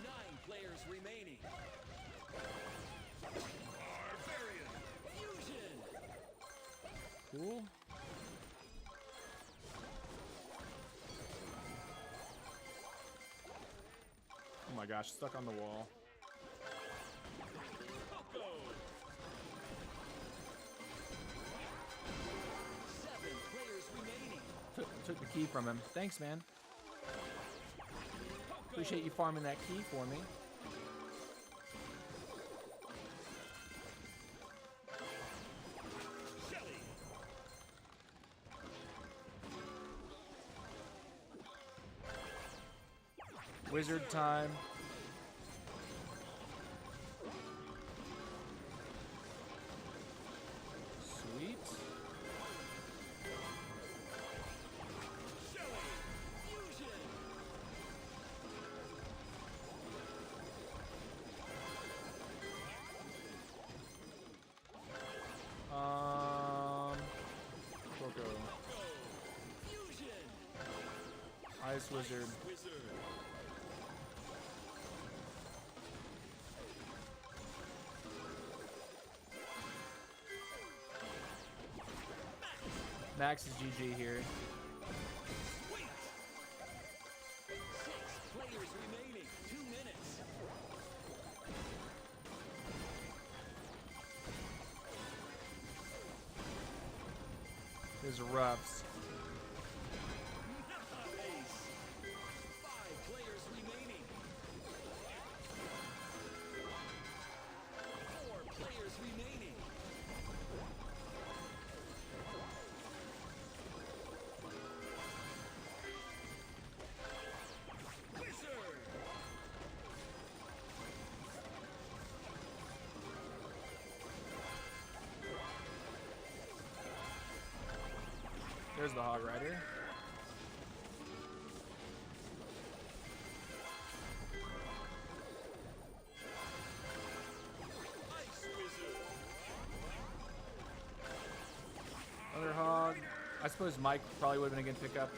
Nine players remaining. Barbarian! Fusion! Cool. Oh my gosh, stuck on the wall. Coco! 7 players remaining. Took the key from him. Thanks, man. Appreciate you farming that key for me. Shelly! Wizard time. Sweet. Shelly! Fusion! Coco. Fusion! Ice Wizard. Wizard! Max is GG here. Wait! 6 players remaining. 2 minutes. There's roughs. Nice! 5 players remaining. 4 players remaining. Wizard! There's the Hog Rider. Ice Wizard! Another Hog. I suppose Mike probably would have been a good pickup.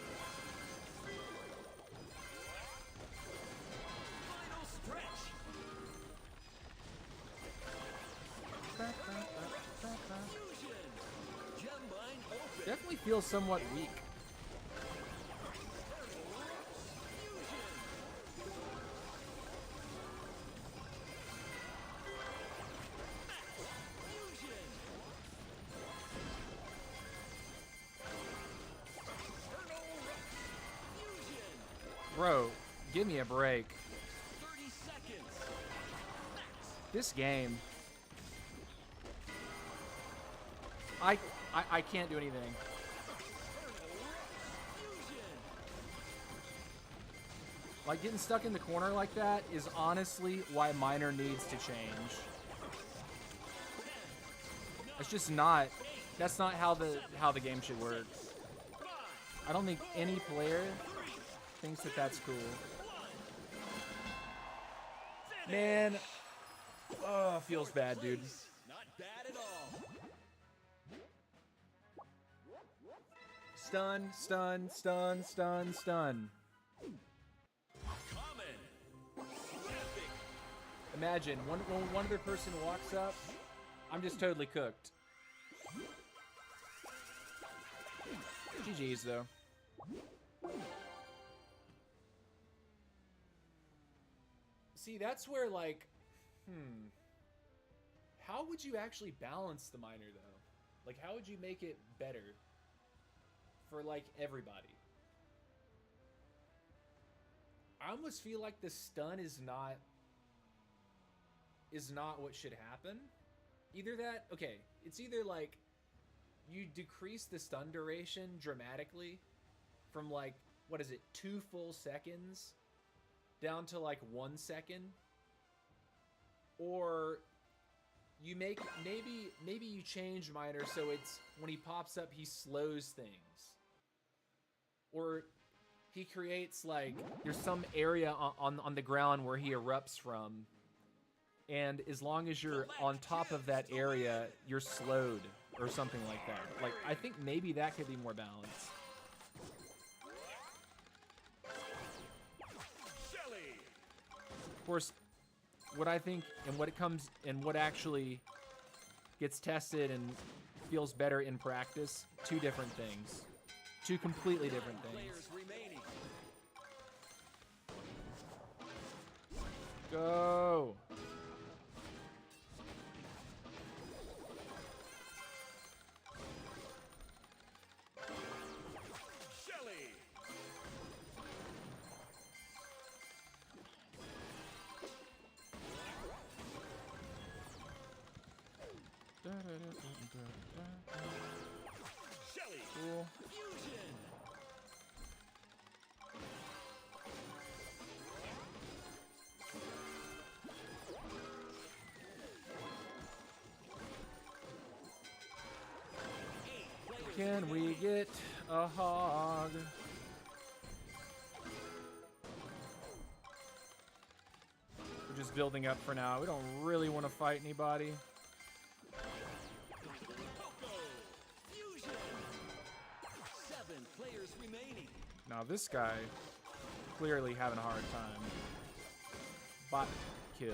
Gem mine open. Definitely feels somewhat weak. Bro, give me a break. 30 seconds. This game. I can't do anything. Like, getting stuck in the corner like that is honestly why Miner needs to change. It's just not. That's not how the game should work. I don't think any player thinks that that's cool. Man, oh, feels bad, dude. Not bad at all. Stun, stun, stun, stun, stun. Common. Epic. Imagine when one other person walks up, I'm just totally cooked. GG's though. See, that's where like, how would you actually balance the miner though? Like, how would you make it better for like everybody? I almost feel like the stun is not what should happen. Either that, okay, it's either like you decrease the stun duration dramatically from like, what is it, 2 full seconds down to like 1 second, or you make maybe you change Miner so it's when he pops up he slows things, or he creates like there's some area on the ground where he erupts from, and as long as you're on top of that area you're slowed or something like that. Like, I think maybe that could be more balanced. Of course, what I think and what it comes and what actually gets tested and feels better in practice, 2 different things. 2 completely different things. Players remaining. Go! Shelly. Shelly. Cool. Fusion. Can we get a hog? We're just building up for now. We don't really want to fight anybody. Coco. Fusion. 7 players remaining. Now this guy clearly having a hard time. Bot kill.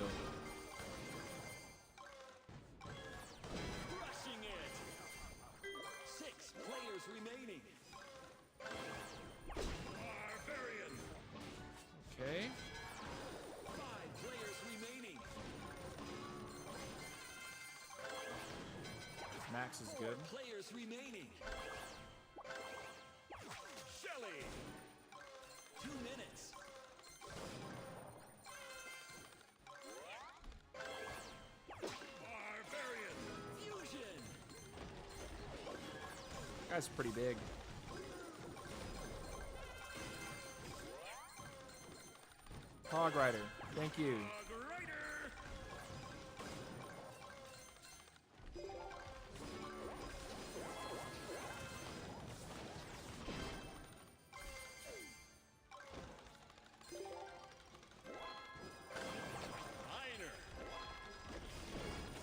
Crushing it. 6 players remaining. Barbarian. Okay. 5 players remaining. Max is good. Players remaining. Shelly. 2 minutes. Barbarian. Fusion. Guy's pretty big. Hog Rider, thank you. Rider. Miner.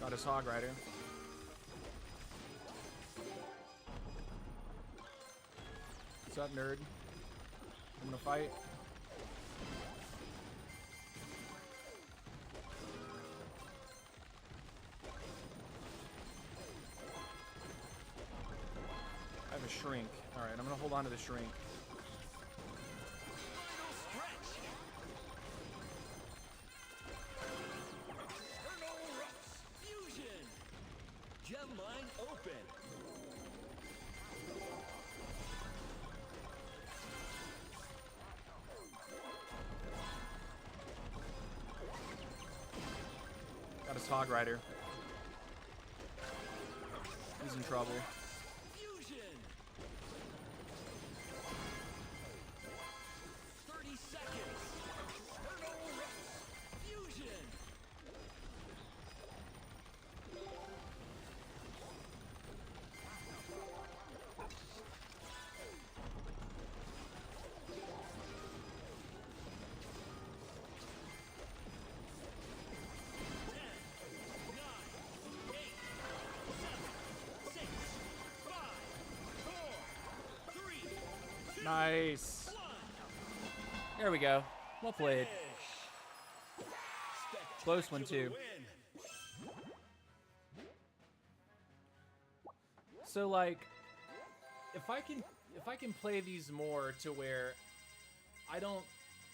Got his Hog Rider. What's up, nerd? I'm gonna fight. a shrink. All right, I'm gonna hold on to the shrink. Final stretch. Eternal Rocks Fusion. Gem line open. Got his Hog Rider. He's in trouble. Fusion. 30 seconds. Eternal Rocks Fusion. Nice. There we go. Well played. Close one, too. So like, if I can play these more to where I don't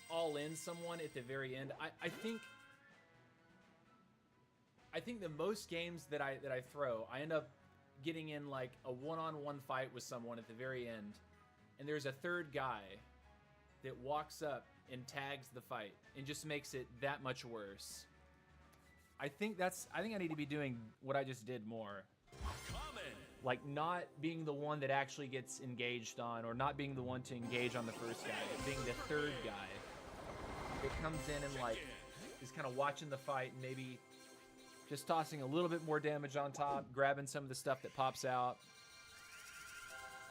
all in someone at the very end, I think the most games that I throw, I end up getting in like a one-on-one fight with someone at the very end, and there's a third guy that walks up and tags the fight and just makes it that much worse. I think I need to be doing what I just did more. Like not being the one that actually gets engaged on, or not being the one to engage on the first guy, being the third guy that comes in and like is kind of watching the fight and maybe just tossing a little bit more damage on top, grabbing some of the stuff that pops out.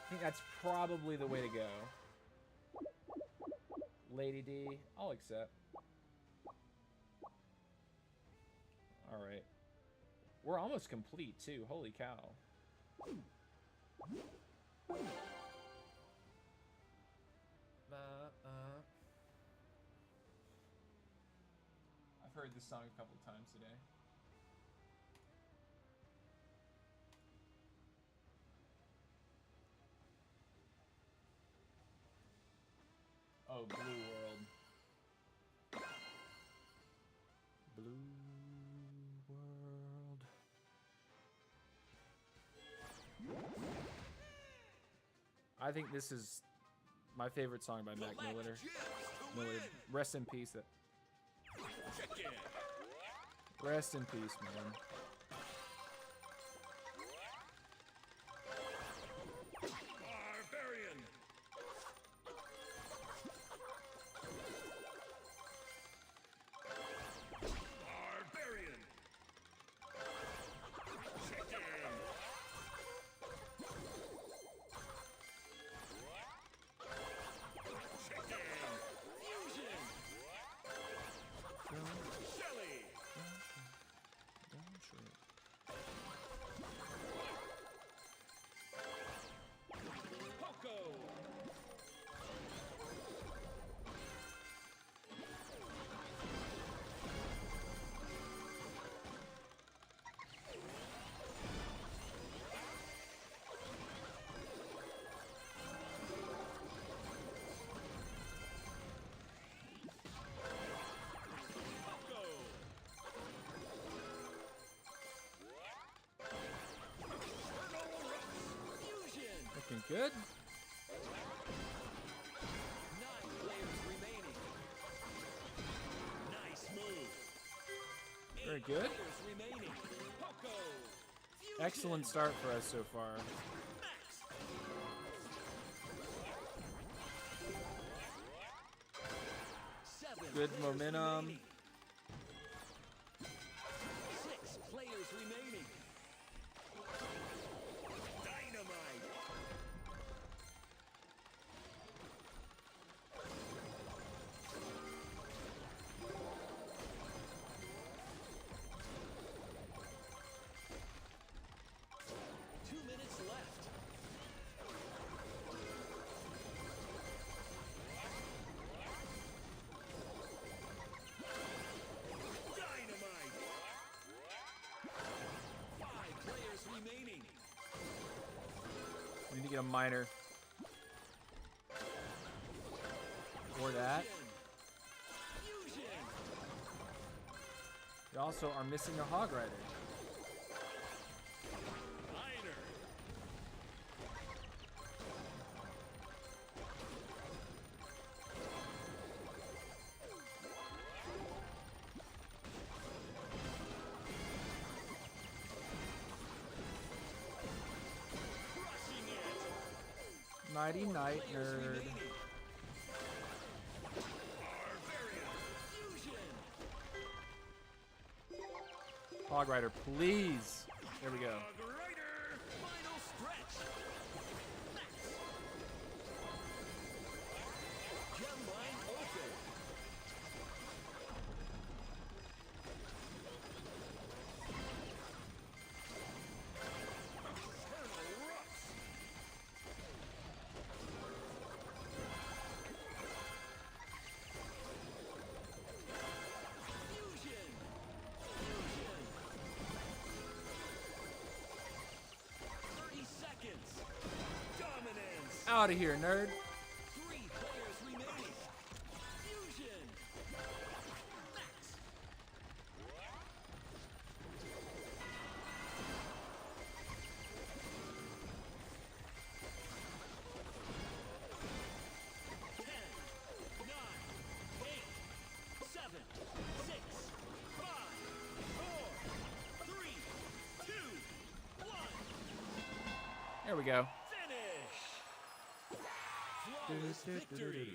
I think that's probably the way to go. Lady D, I'll accept. All right. We're almost complete, too. Holy cow. I've heard this song a couple times today. Oh, Blue World. Blue World. I think this is my favorite song by Mac Miller. Rest in peace. Rest in peace, man. Barbarian. Barbarian. Chicken. Chicken. Fusion. Shelly. Poco. Poco. Eternal Rocks Fusion. Looking good. 9 players remaining. Nice move. Very 8 good. players remaining. Poco. Fusion. Excellent start for us so far. Max. Seven Good players momentum. remaining. 6 players remaining. Dynamite. Two minutes left. Dynamite. 5 players remaining. We need to get a miner. Or that. Fusion. We also are missing a Hog Rider. Miner. Crushing it. Nighty night, Players nerd. remaining. Barbarian. Fusion. Hog Rider, please. There we go. Hog Rider. Final stretch. Max. Gem line open. Eternal Rust. Fusion. Fusion. 30 seconds. Dominance. Out of here, nerd. 3 players remaining. Fusion. Max. Ten, nine, eight, seven, six, five, four, three, two, one. There we go. Finish. Flawless victory.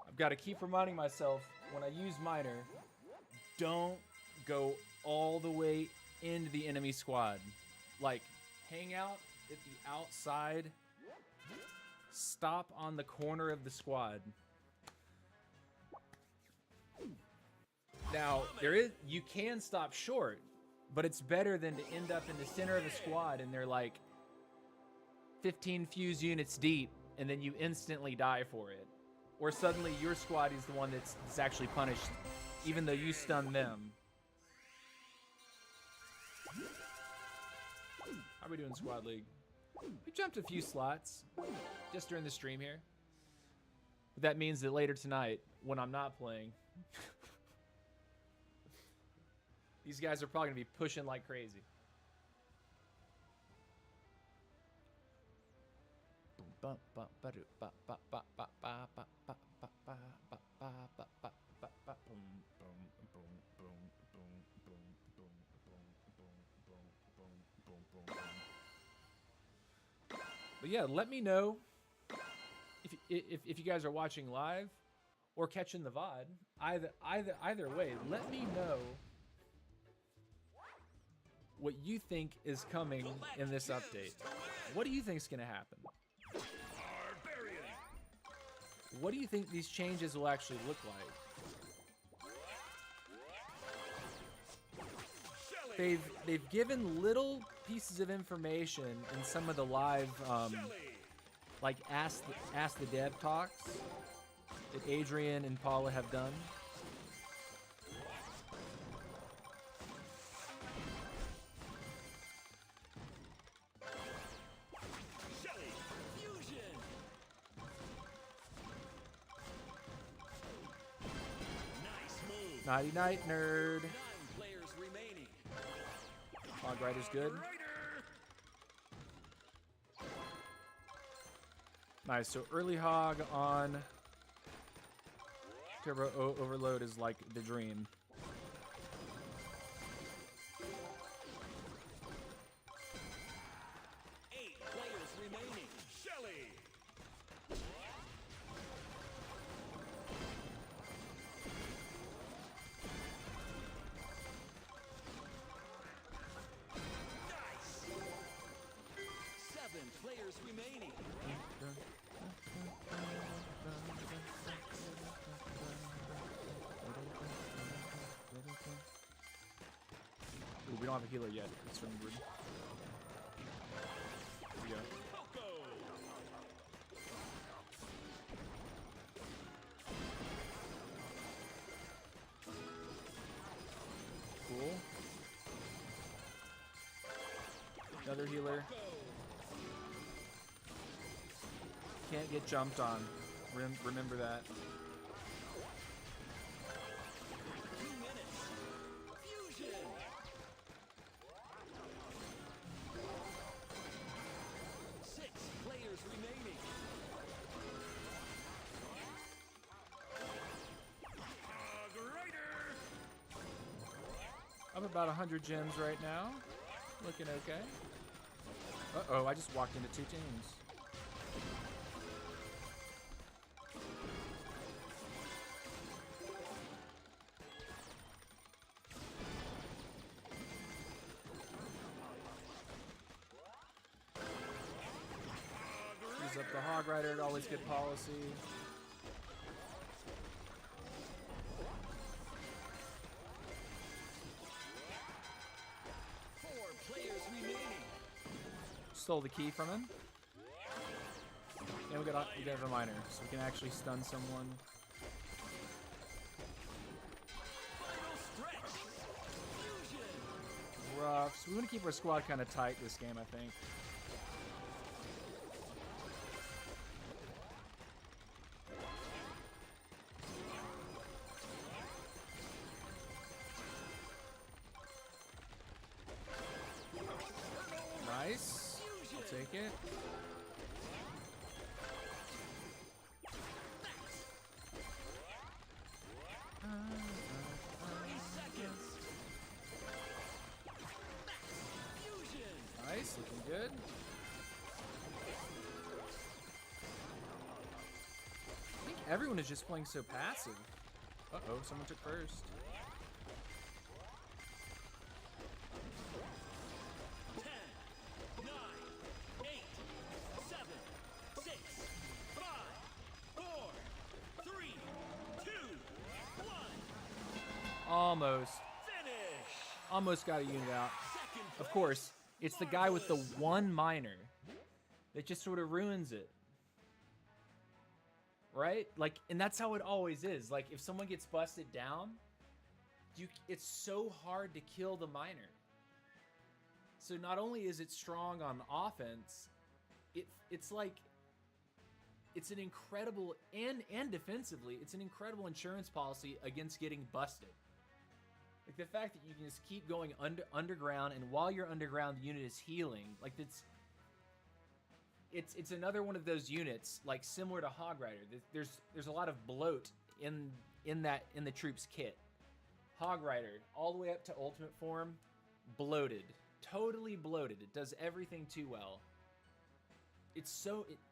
I've got to keep reminding myself when I use miner, don't go all the way into the enemy squad. Like, hang out at the outside, stop on the corner of the squad. Now, you can stop short, but it's better than to end up in the center of the squad and they're like 15 fuse units deep and then you instantly die for it. Or suddenly your squad is the one that's actually punished, even though you stun them. How are we doing, Squad League? We jumped a few slots just during the stream here. But that means that later tonight, when I'm not playing, these guys are probably going to be pushing like crazy. But yeah, let me know if you guys are watching live or catching the VOD. Either way, let me know what you think is coming in this update. What do you think is going to happen? Barbarian. What do you think these changes will actually look like? Shelly. They've given little pieces of information in some of the live Shelly. like ask the dev talks that Adrian and Paula have done. Shelly. Fusion. Nice move. Nighty night, nerd. 9 players remaining. Hog Rider's good. Rider. Nice. So early hog on Turbo Overload is like the dream. Eight players remaining. Shelly. Nice. 7 players remaining. Ooh, we don't have a healer yet. It's remembered. Here we go. Coco. Cool. Another healer. Coco. can't get jumped on. Remember that. 2 minutes. Fusion. 6 players remaining. Grider. I'm about 100 gems right now. Looking okay. Uh-oh, I just walked into 2 teams. Use up the Hog Rider, always good policy. Stole the key from him. And we got a miner, so we can actually stun someone. Rough. So we want to keep our squad kind of tight this game, I think. Nice. I'll take it. Nice, looking good. I think everyone is just playing so passive. Uh-oh, someone took first. 10, 9, 8, 7, 6, 5, 4, 3, 2, 1. Almost. Finish. Almost got a unit out. Second Of course, it's the guy with the one miner that just sort of ruins it. Right? Like, and that's how it always is. Like, if someone gets busted down, it's so hard to kill the miner. So not only is it strong on offense, it's like, it's an incredible, and defensively, it's an incredible insurance policy against getting busted. Like the fact that you can just keep going underground, and while you're underground, the unit is healing. Like it's another one of those units, like similar to Hog Rider. There's a lot of bloat in the troops kit. Hog Rider, all the way up to ultimate form, bloated, totally bloated. It does everything too well. It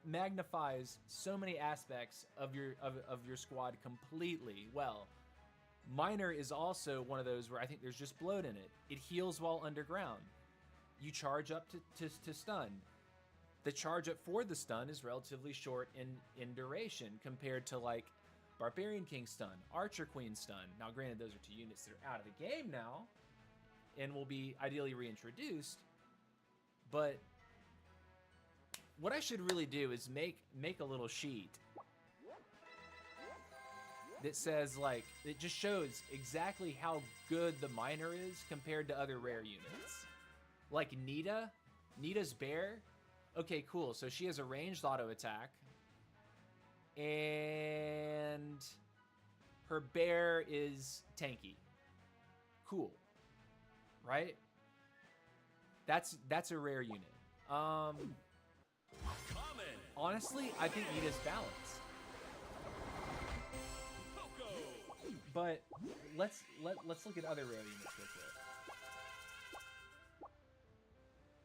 magnifies so many aspects of your squad completely well. Miner is also one of those where I think there's just bloat in it. It heals while underground. You charge up to stun. The charge up for the stun is relatively short in duration compared to like Barbarian King stun, Archer Queen stun. Now granted, those are 2 units that are out of the game now and will be ideally reintroduced, but what I should really do is make a little sheet that says, like, it just shows exactly how good the miner is compared to other rare units. Like Nita's bear. Okay, cool. So she has a ranged auto attack, and her bear is tanky. Cool, right? That's a rare unit. Honestly, I think Nita's balanced. But let's look at other rare units real quick.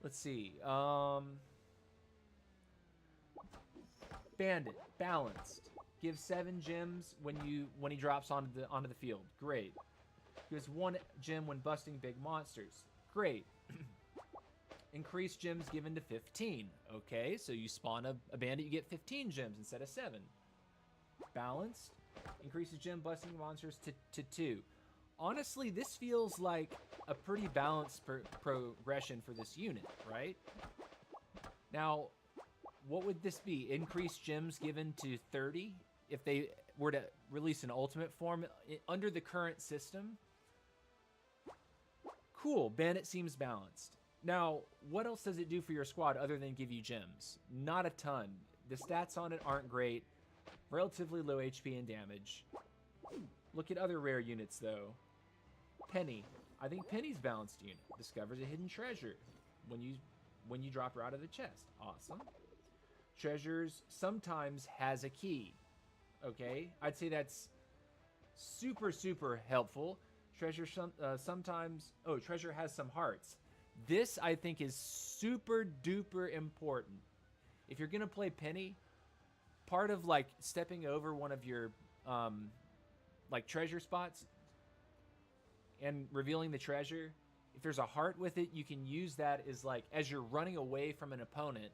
Let's see. Bandit, balanced. Gives 7 gems when he drops onto the field. Great. Gives 1 gem when busting big monsters. Great. Increased gems given to 15. Okay, so you spawn a bandit, you get 15 gems instead of 7. Balanced. Increases gem busting monsters to 2. Honestly, this feels like a pretty balanced progression for this unit, right? Now, what would this be? Increased gems given to 30 if they were to release an ultimate form under the current system? Cool, Bandit seems balanced. Now, what else does it do for your squad other than give you gems? Not a ton. The stats on it aren't great. Relatively low HP and damage. Look at other rare units, though. Penny. I think Penny's balanced unit. Discovers a hidden treasure when you drop her out of the chest. Awesome. Treasures sometimes has a key. Okay, I'd say that's super, super helpful. Treasure sometimes... Oh, treasure has some hearts. This, I think, is super duper important. If you're going to play Penny, part of, like, stepping over one of your, like, treasure spots and revealing the treasure, if there's a heart with it, you can use that as, like, as you're running away from an opponent,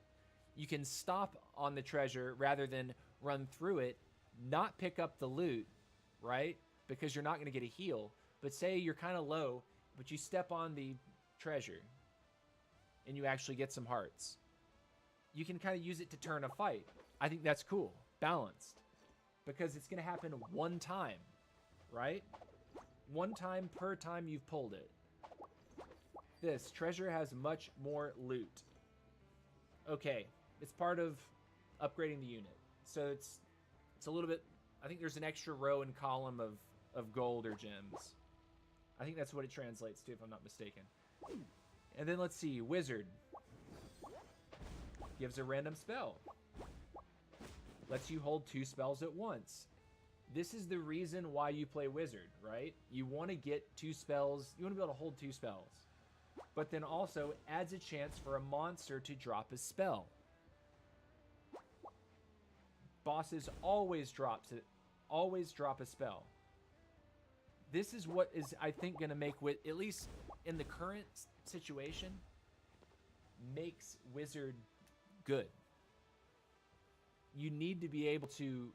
you can stop on the treasure rather than run through it, not pick up the loot, right? Because you're not going to get a heal. But say you're kind of low, but you step on the treasure and you actually get some hearts. You can kind of use it to turn a fight. I think that's cool. Balanced. Because it's going to happen one time, right? One time per time you've pulled it. This treasure has much more loot. Okay, it's part of upgrading the unit. So it's a little bit... I think there's an extra row and column of gold or gems. I think that's what it translates to, if I'm not mistaken. And then let's see. Wizard. Gives a random spell. Lets you hold 2 spells at once. This is the reason why you play Wizard, right? You want to get 2 spells. You want to be able to hold 2 spells. But then also adds a chance for a monster to drop a spell. Bosses always drop a spell. This is what is, I think, going to make, at least in the current situation, makes Wizard good. You need to be able to,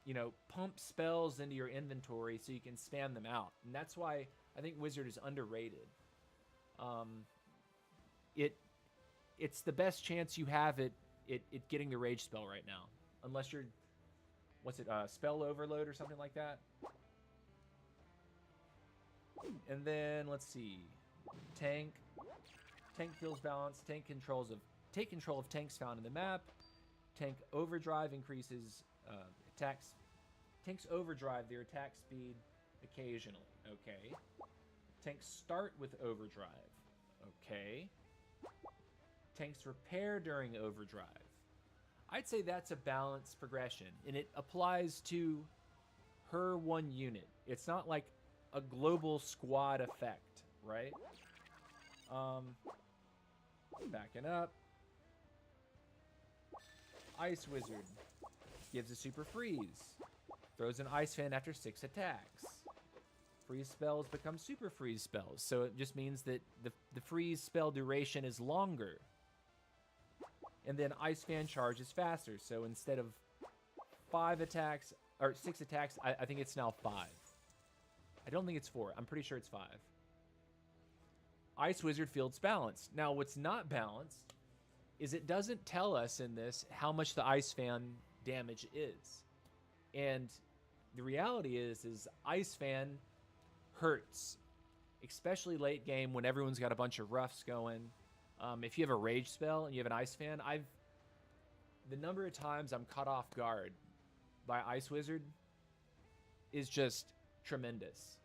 you know, pump spells into your inventory so you can spam them out. And that's why I think Wizard is underrated. It's the best chance you have at getting the rage spell right now. Unless you're, spell overload or something like that. And then let's see, tank feels balanced. Take control of tanks found in the map. Tank overdrive increases attacks. Tanks overdrive their attack speed occasionally. Okay. Tanks start with overdrive. Okay. Tanks repair during overdrive. I'd say that's a balanced progression, and it applies to her one unit. It's not like a global squad effect, right? Backing up. Ice Wizard gives a super freeze. Throws an ice fan after 6 attacks. Freeze spells become super freeze spells, so it just means that the freeze spell duration is longer. And then Ice Fan charges faster, so instead of 5 attacks, or 6 attacks, I think it's now 5. I don't think it's 4. I'm pretty sure it's 5. Ice Wizard feels balanced. Now, what's not balanced is it doesn't tell us in this how much the Ice Fan damage is. And the reality is Ice Fan hurts, especially late game when everyone's got a bunch of roughs going. If you have a rage spell and you have an Ice Fan, the number of times I'm caught off guard by Ice Wizard is just tremendous.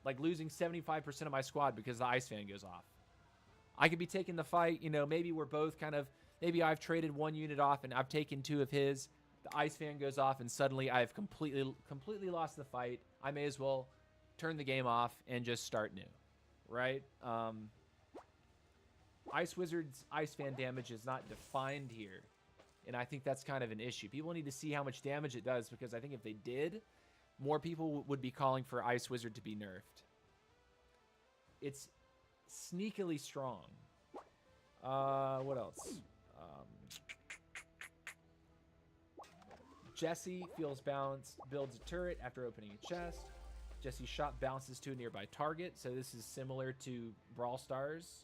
Like losing 75% of my squad because the Ice Fan goes off. I could be taking the fight, you know, maybe we're both kind of, maybe I've traded one unit off and I've taken 2 of his. The Ice Fan goes off and suddenly I've completely lost the fight. I may as well turn the game off and just start new, right? Ice Wizard's Ice Fan damage is not defined here, and I think that's kind of an issue. People need to see how much damage it does, because I think if they did, more people would be calling for Ice Wizard to be nerfed. It's sneakily strong. What else? Jesse feels balanced, builds a turret after opening a chest. Jesse's shot bounces to a nearby target, so this is similar to Brawl Stars.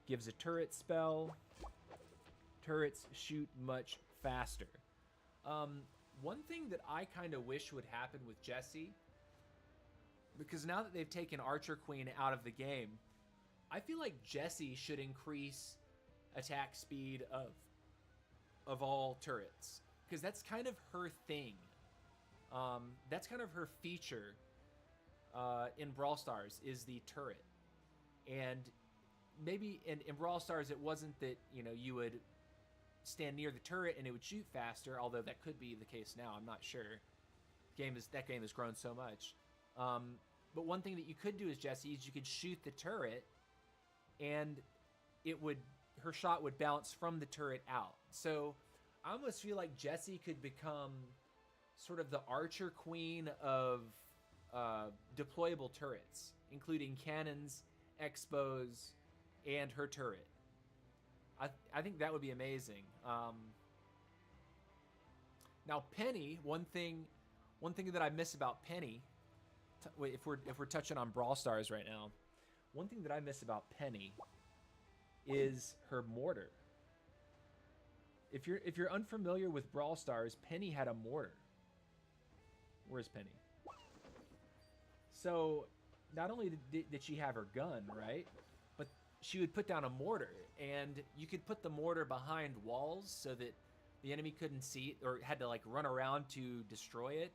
Gives a turret spell. Turrets shoot much faster. One thing that I kind of wish would happen with Jesse, because now that they've taken Archer Queen out of the game, I feel like Jesse should increase attack speed of all turrets, because that's kind of her thing. That's kind of her feature in Brawl Stars, is the turret. And maybe in Brawl Stars it wasn't that, you know, you would stand near the turret and it would shoot faster, although that could be the case now. I'm not sure. That game has grown so much. But one thing that you could do as Jessie is you could shoot the turret, and her shot would bounce from the turret out. So I almost feel like Jessie could become sort of the archer queen of deployable turrets, including cannons, expos, and her turret. I think that would be amazing. Now Penny, one thing that I miss about Penny, if we're touching on Brawl Stars right now, one thing that I miss about Penny is her mortar. If you're unfamiliar with Brawl Stars, Penny had a mortar. Where's Penny? So not only did she have her gun, right, but she would put down a mortar, and you could put the mortar behind walls so that the enemy couldn't see it or had to like run around to destroy it.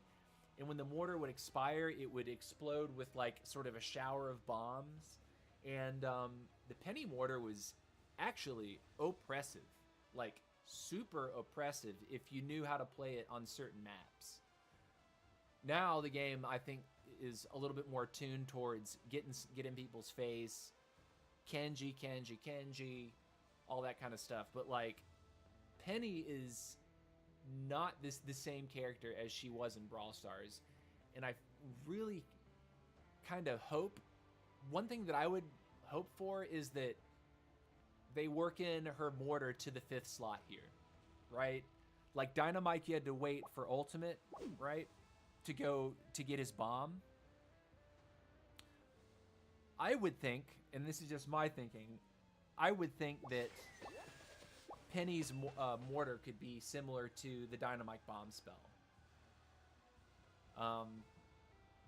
And when the mortar would expire, it would explode with like sort of a shower of bombs. And the Penny mortar was actually oppressive, like super oppressive if you knew how to play it on certain maps. Now the game, I think, is a little bit more tuned towards getting people's face, Kenji, all that kind of stuff. But like, Penny is not the same character as she was in Brawl Stars, and I really kind of hope, one thing that I would hope for is that they work in her mortar to the 5th slot here, right? Like Dynamite, you had to wait for ultimate, right, to get his bomb. I would think, and this is just my thinking, I would think that Penny's mortar could be similar to the Dynamite bomb spell,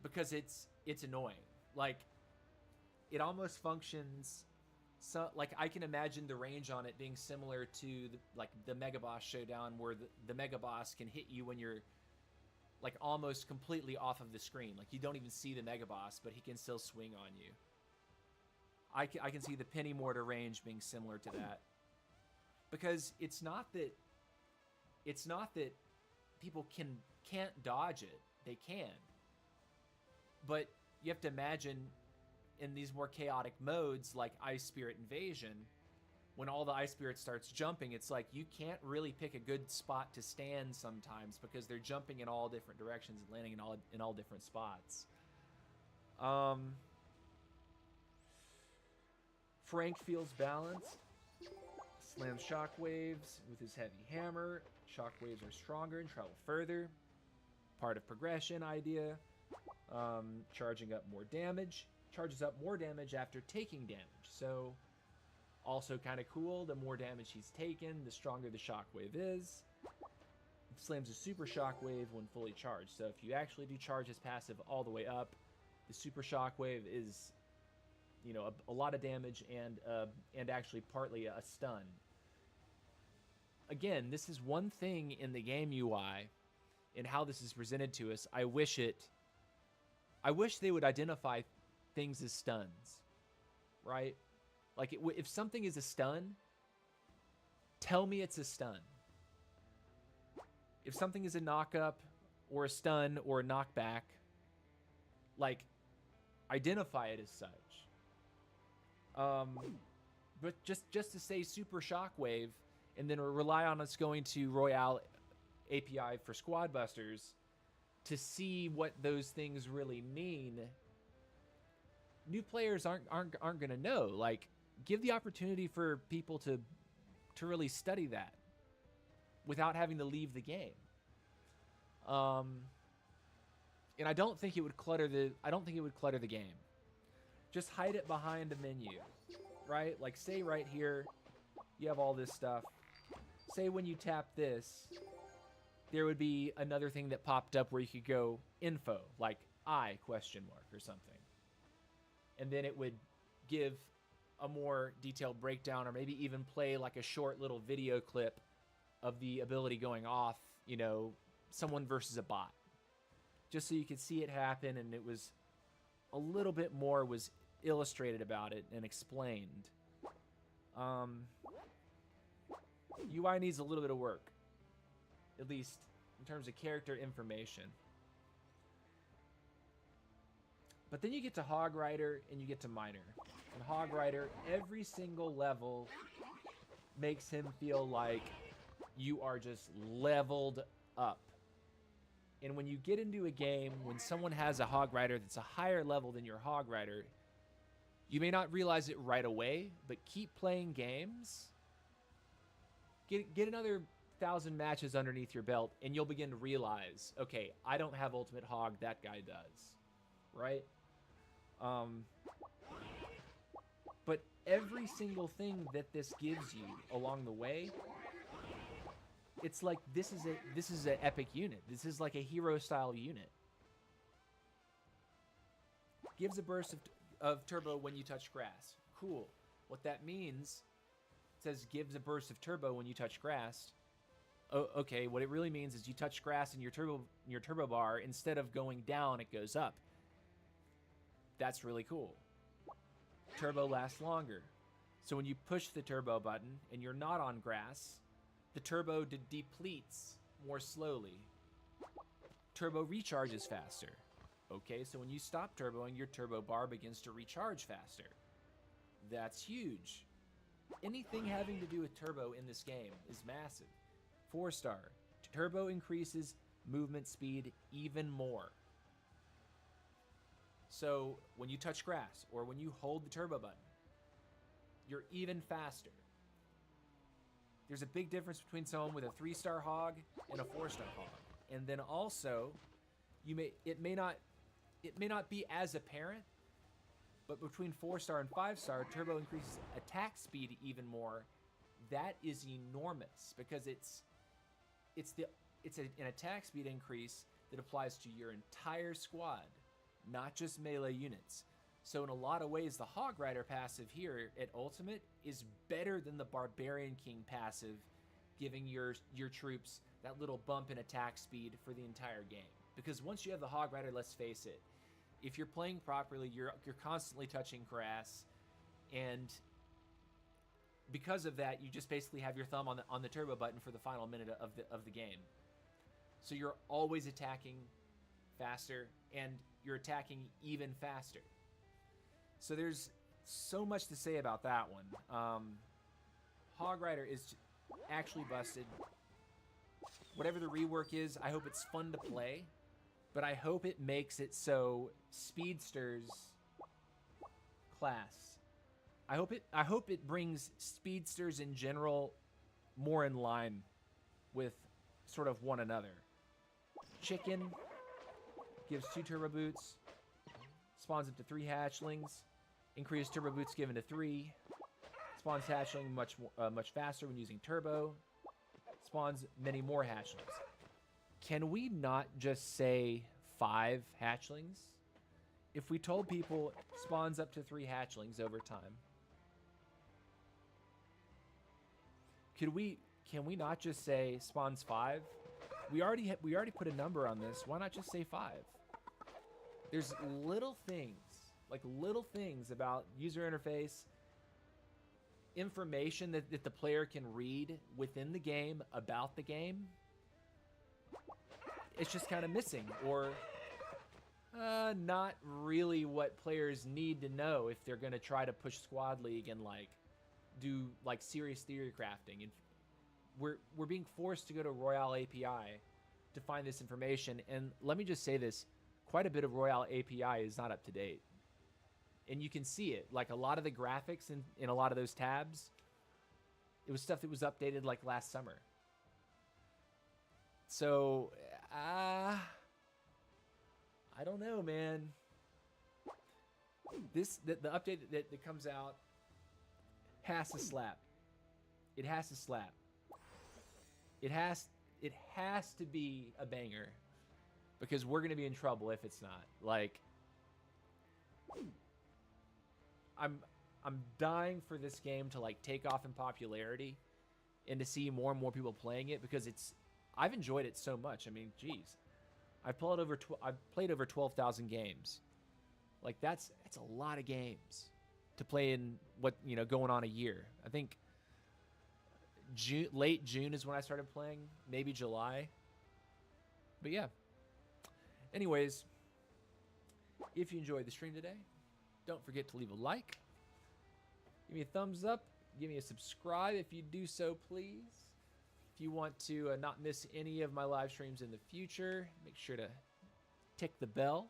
because it's annoying. Like, it almost functions so, like, I can imagine the range on it being similar to the Mega Boss Showdown, where the Mega Boss can hit you when you're like almost completely off of the screen. Like, you don't even see the Mega Boss, but he can still swing on you. I can see the Penny mortar range being similar to that. Because it's not that people can't dodge it. They can. But you have to imagine, in these more chaotic modes like Ice Spirit Invasion, when all the Ice Spirit starts jumping, it's like you can't really pick a good spot to stand sometimes because they're jumping in all different directions and landing in all different spots. Frank feels balanced. Slams shockwaves with his heavy hammer. Shockwaves are stronger and travel further. Part of progression idea. Charging up more damage. Charges up more damage after taking damage. So, also kind of cool. The more damage he's taken, the stronger the shockwave is. It slams a super shockwave when fully charged. So if you actually do charge his passive all the way up, the super shockwave is, you know, a lot of damage and actually partly a stun. Again, this is one thing in the game UI and how this is presented to us. I wish they would identify things as stuns, right? Like, if something is a stun, tell me it's a stun. If something is a knock-up or a stun or a knockback, like, identify it as such. But just to say super shockwave and then rely on us going to Royale API for Squad Busters to see what those things really mean, new players aren't going to know. Like, give the opportunity for people to really study that without having to leave the game. And I don't think it would clutter the game. Just hide it behind a menu, right? Like, say right here, you have all this stuff. Say when you tap this, there would be another thing that popped up where you could go info, like I ? Or something. And then it would give a more detailed breakdown, or maybe even play like a short little video clip of the ability going off, you know, someone versus a bot, just so you could see it happen, and it was a little bit more was illustrated about it and explained. UI needs a little bit of work, at least in terms of character information. But then you get to Hog Rider and you get to Miner. And Hog Rider, every single level makes him feel like you are just leveled up. And when you get into a game, when someone has a Hog Rider that's a higher level than your Hog Rider, you may not realize it right away, but keep playing games. Get another 1,000 matches underneath your belt, and you'll begin to realize, okay, I don't have Ultimate Hog, that guy does, right? But every single thing that this gives you along the way, it's like this is an epic unit. This is like a hero style unit. Gives a burst of turbo when you touch grass. Cool. What that means, it says gives a burst of turbo when you touch grass. Oh, okay, what it really means is you touch grass and your turbo bar, instead of going down, it goes up. That's really cool. Turbo lasts longer. So when you push the turbo button and you're not on grass, the turbo depletes more slowly. Turbo recharges faster. Okay, so when you stop turboing, your turbo bar begins to recharge faster. That's huge. Anything having to do with turbo in this game is massive. 4-star. Turbo increases movement speed even more. So when you touch grass or when you hold the turbo button, you're even faster. There's a big difference between someone with a 3-star hog and a 4-star hog. And then also, it may not be as apparent, but between 4-star and 5-star, turbo increases attack speed even more. That is enormous because it's an attack speed increase that applies to your entire squad, not just melee units. So in a lot of ways, the Hog Rider passive here at Ultimate is better than the Barbarian King passive, giving your troops that little bump in attack speed for the entire game. Because once you have the Hog Rider, let's face it, if you're playing properly, you're constantly touching grass, and because of that, you just basically have your thumb on the turbo button for the final minute of the game. So you're always attacking faster, and you're attacking even faster. So there's so much to say about that one. Hog Rider is actually busted. Whatever the rework is, I hope it's fun to play, but I hope it makes it so Speedsters class. I hope it brings Speedsters in general more in line with sort of one another. Chicken gives 2 turbo boots, spawns up to 3 hatchlings, increased turbo boots given to 3, spawns hatchling much faster when using turbo, spawns many more hatchlings. Can we not just say 5 hatchlings? If we told people spawns up to 3 hatchlings over time, can we not just say spawns 5? We already put a number on this. Why not just say 5? There's little things about user interface, information that the player can read within the game about the game. It's just kind of missing, or not really what players need to know if they're going to try to push Squad League and do serious theory crafting. And we're being forced to go to Royale API to find this information. And let me just say this, quite a bit of Royale API is not up to date. And you can see it, like a lot of the graphics in a lot of those tabs, it was stuff that was updated like last summer. So, I don't know, man. The update that comes out has to slap. It has to slap. It has to be a banger, because we're gonna be in trouble if it's not. Like, I'm dying for this game to like take off in popularity and to see more and more people playing it because I've enjoyed it so much. I mean, geez, I've played over 12,000 games. Like that's a lot of games to play in going on a year. I think late June is when I started playing, maybe July. But yeah. Anyways, if you enjoyed the stream today, don't forget to leave a like. Give me a thumbs up. Give me a subscribe if you do so, please. If you want to not miss any of my live streams in the future, make sure to tick the bell.